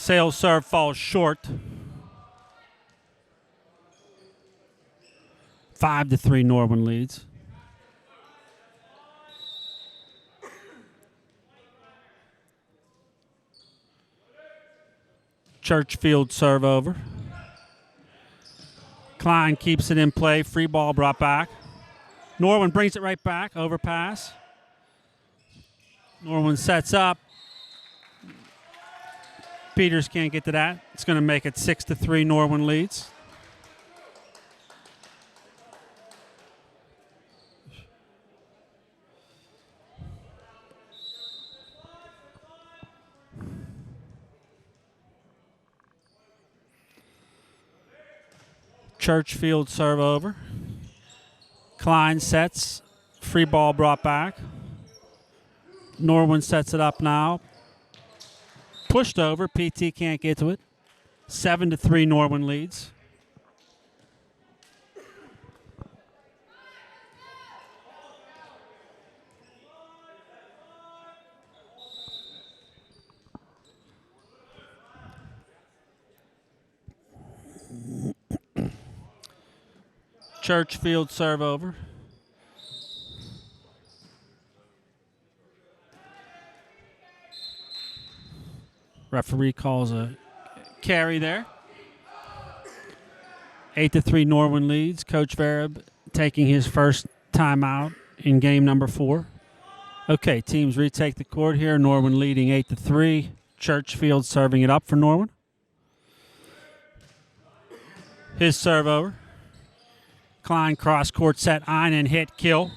Sales serve falls short. 5-3 Norwin leads. Churchfield serve over. Klein keeps it in play. Free ball brought back. Norwin brings it right back. Overpass. Norwin sets up. Peters can't get to that. It's going to make it 6-3 Norwin leads. Churchfield serve over. Klein sets. Free ball brought back. Norwin sets it up now. Pushed over. PT can't get to it. 7-3 Norwin leads. Churchfield serve over. Referee calls a carry there. 8-3 Norwin leads. Coach Vereb taking his first timeout in game number 4. Okay, teams retake the court here. Norwin leading 8-3. Churchfield serving it up for Norwin. His serve over. Klein cross court set, Einen hit, kill.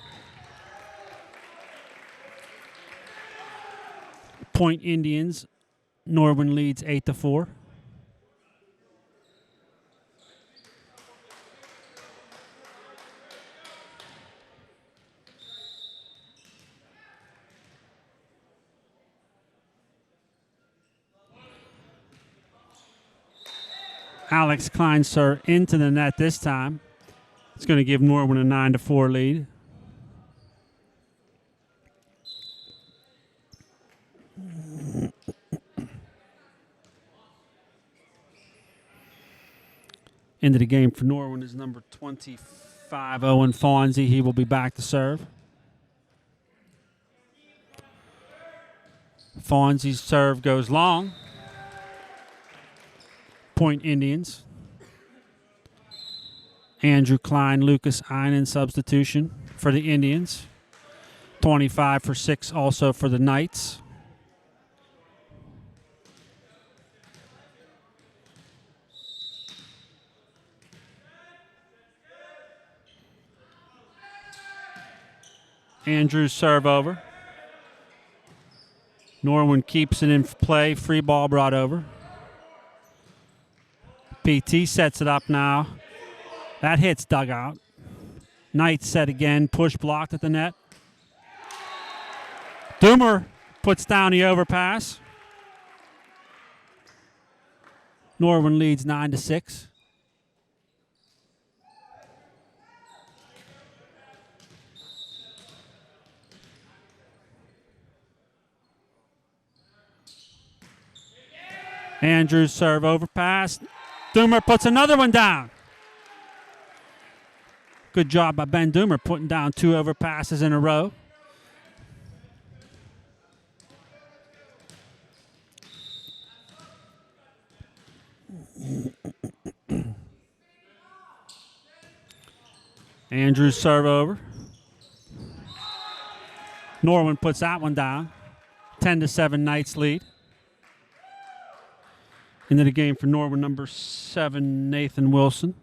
Point Indians. Norwin leads 8-4. Alex Klein serve into the net this time. It's going to give Norwin a 9-4 lead. Into the game for Norwin is number 25, Owen Fonzie. He will be back to serve. Fonzie's serve goes long. Point Indians. Andrew Klein, Lucas Einen substitution for the Indians. 25 for 6 also for the Knights. Andrews serve over. Norwin keeps it in play. Free ball brought over. PT sets it up now. That hits dugout. Knight set again. Push blocked at the net. Doomer puts down the overpass. Norwin leads 9-6. Andrews serve overpass. Doomer puts another one down. Good job by Ben Doomer putting down 2 overpasses in a row. Andrews serve over. Norwin puts that one down. 10-7 Knights lead. Into the game for Norwin, number 7, Nathan Wilson.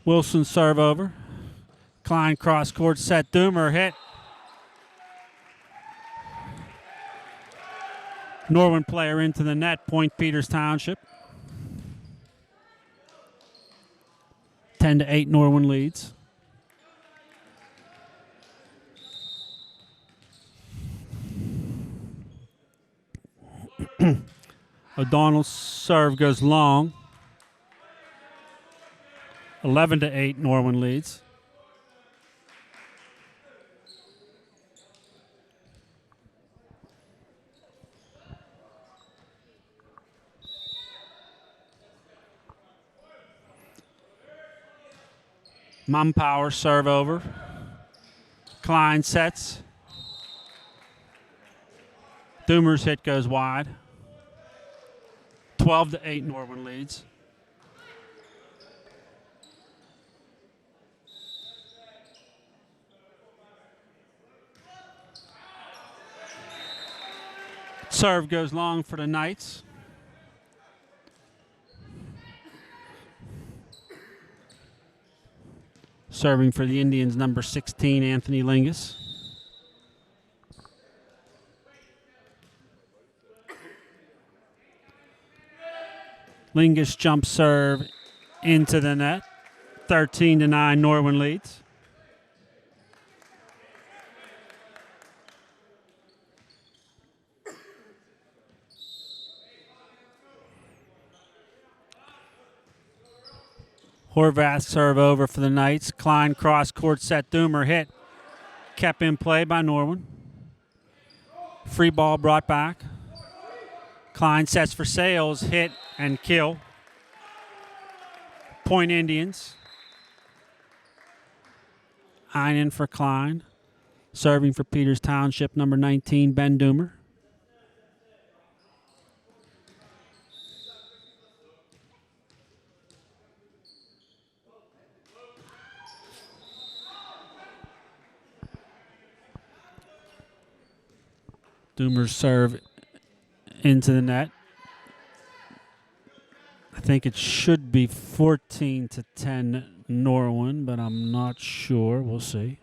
Wilson serve over. Klein cross court set. Doomer hit. Norwin player into the net. Point Peters Township. 10-8 Norwin leads. O'Donnell's serve goes long. 11-8, Norwin leads. Mumpower serve over. Klein sets. Doomer's hit goes wide. 12-8, Norwin leads. Serve goes long for the Knights. Serving for the Indians, number 16, Anthony Lingus. Lingus jump serve into the net. 13-9, Norwin leads. Horvath serve over for the Knights. Klein cross court set. Doomer hit. Kept in play by Norwin. Free ball brought back. Klein sets for Sales. Hit and kill. Point Indians. Einen for Klein. Serving for Peters Township, number 19, Ben Doomer. Doomer's serve into the net. I think it should be 14-10 Norwin, but I'm not sure. We'll see.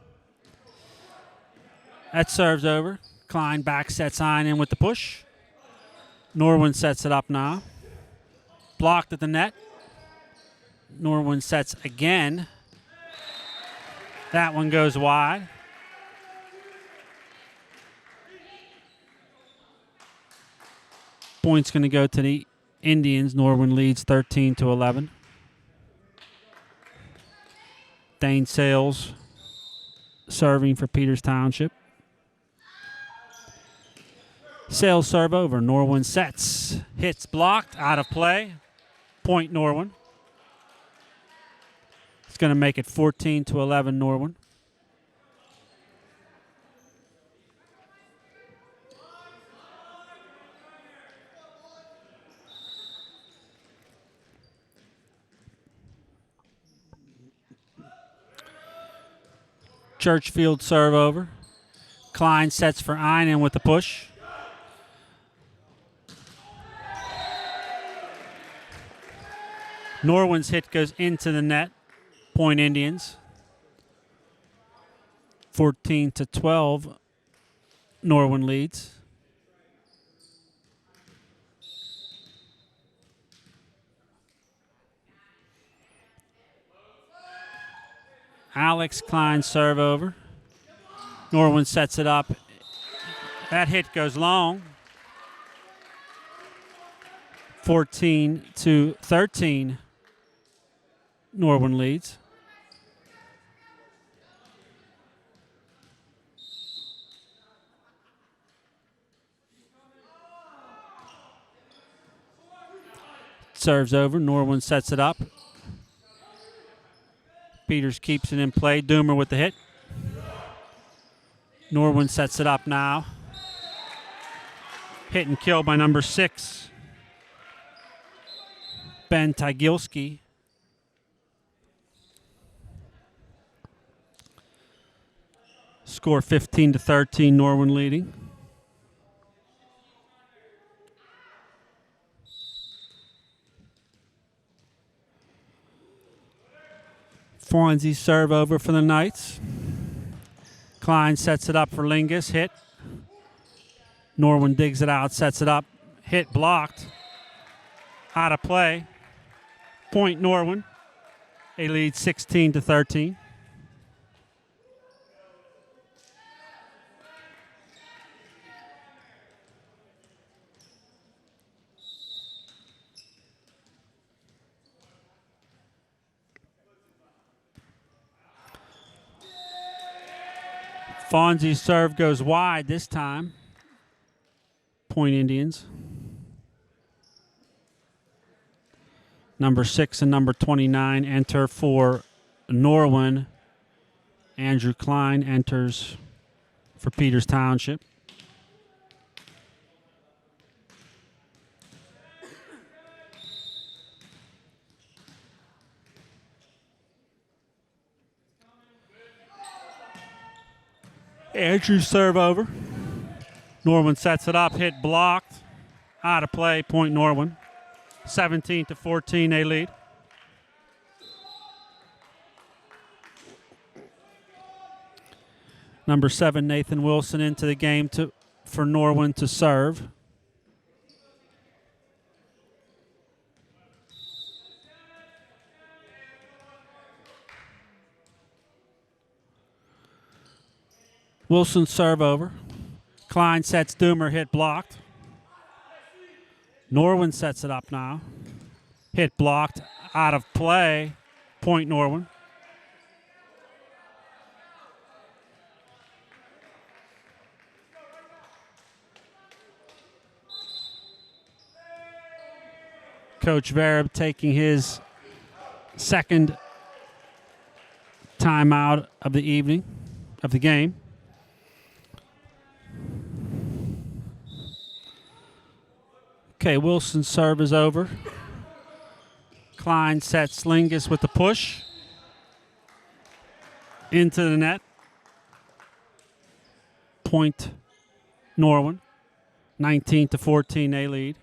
That serves over. Klein back sets Einen with the push. Norwin sets it up now. Blocked at the net. Norwin sets again. That one goes wide. Point's going to go to the Indians. Norwin leads 13-11. Dane Sales serving for Peters Township. Sales serve over. Norwin sets. Hits blocked. Out of play. Point Norwin. It's going to make it 14-11 Norwin. Churchfield serve over. Klein sets for Einen with the push. Norwin's hit goes into the net. Point Indians. 14-12. Norwin leads. Alex Klein serve over. Norwin sets it up. That hit goes long. 14-13. Norwin leads. Serves over. Norwin sets it up. Peters keeps it in play. Doomer with the hit. Norwin sets it up now. Hit and kill by number 6, Ben Tygilski. Score 15-13, Norwin leading. Fonzie serve over for the Knights. Klein sets it up for Lingus. Hit. Norwin digs it out, sets it up. Hit blocked. Out of play. Point Norwin. They lead 16-13. Fonzie's serve goes wide this time. Point Indians. Number 6 and number 29 enter for Norwin. Andrew Klein enters for Peters Township. Andrew serve over. Norwin sets it up, hit blocked. Out of play, point Norwin. 17-14, they lead. Number 7, Nathan Wilson into the game for Norwin to serve. Wilson serve over. Klein sets Doomer, hit blocked. Norwin sets it up now. Hit blocked, out of play, point Norwin. Coach Vereb taking his second timeout of the evening, of the game. Okay, Wilson's serve is over. Klein sets Lingus with the push. Into the net. Point Norwin. 19-14, they lead.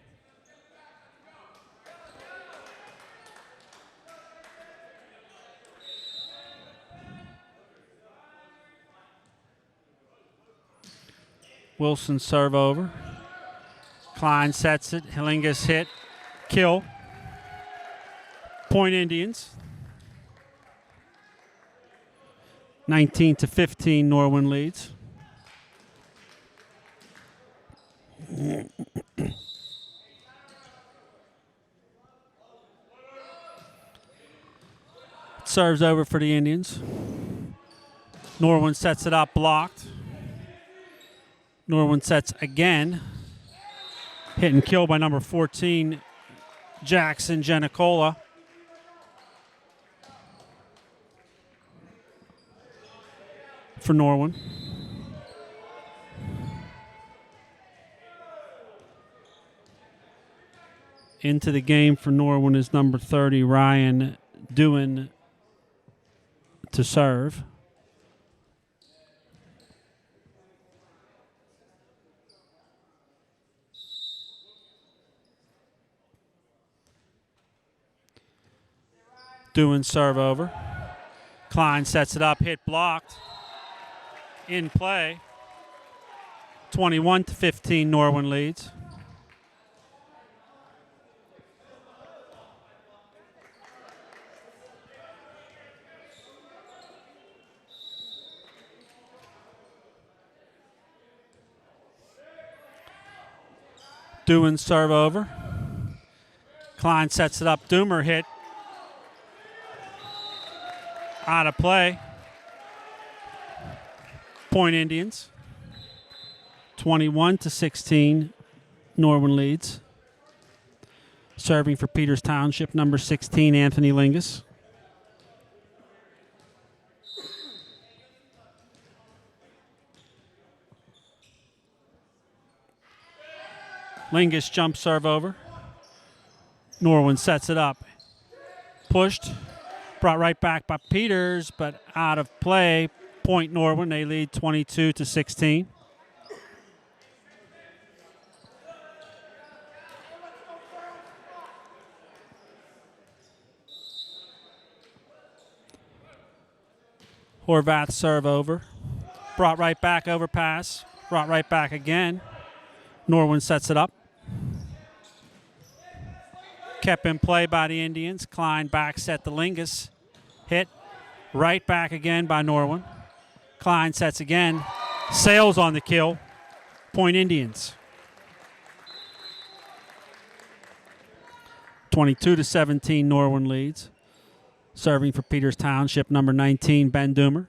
Wilson serve over. Klein sets it. Lingus hit. Kill. Point Indians. 19-15, Norwin leads. Serves over for the Indians. Norwin sets it up, blocked. Norwin sets again. Hit and kill by number 14, Jackson Genicola. For Norwin. Into the game for Norwin is number 30, Ryan Doohan, to serve. Doohan serve over. Klein sets it up, hit blocked. In play. 21-15, Norwin leads. Doohan serve over. Klein sets it up. Doomer hit. Out of play. Point Indians. 21-16, Norwin leads. Serving for Peters Township, number 16, Anthony Lingus. Lingus jump serve over. Norwin sets it up. Pushed. Brought right back by Peters, but out of play. Point Norwin. They lead 22-16. Horvath serve over. Brought right back, overpass. Brought right back again. Norwin sets it up. Kept in play by the Indians. Klein back set the Lingus. Hit. Right back again by Norwin. Klein sets again. Sails on the kill. Point Indians. 22-17, Norwin leads. Serving for Peters Township, number 19, Ben Doomer.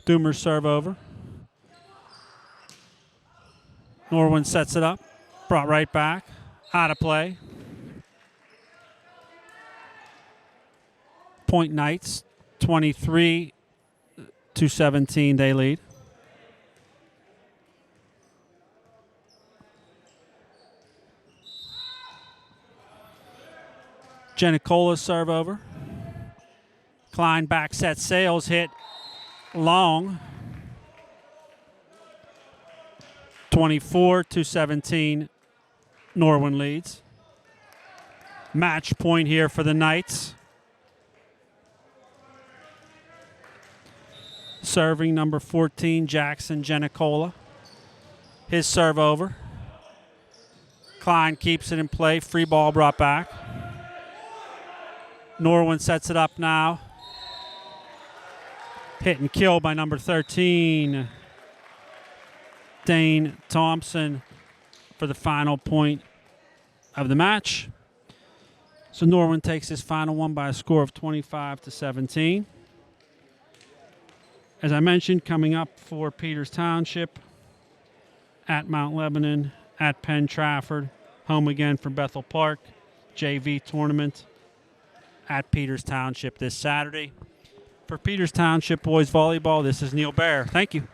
Doomer serve over. Norwin sets it up. Brought right back. Out of play. Point Knights, 23-17 they lead. Jenicola serve over. Klein back set sails, hit long. 24-17 Norwin leads. Match point here for the Knights. Serving number 14, Jackson Jenicola. His serve over. Klein keeps it in play. Free ball brought back. Norwin sets it up now. Hit and kill by number 13, Dane Thompson, for the final point of the match. So Norwin takes his final one by a score of 25-17. As I mentioned, coming up for Peters Township, at Mount Lebanon, at Penn Trafford, home again for Bethel Park, JV tournament at Peters Township this Saturday. For Peters Township Boys Volleyball, this is Neil Bear. Thank you.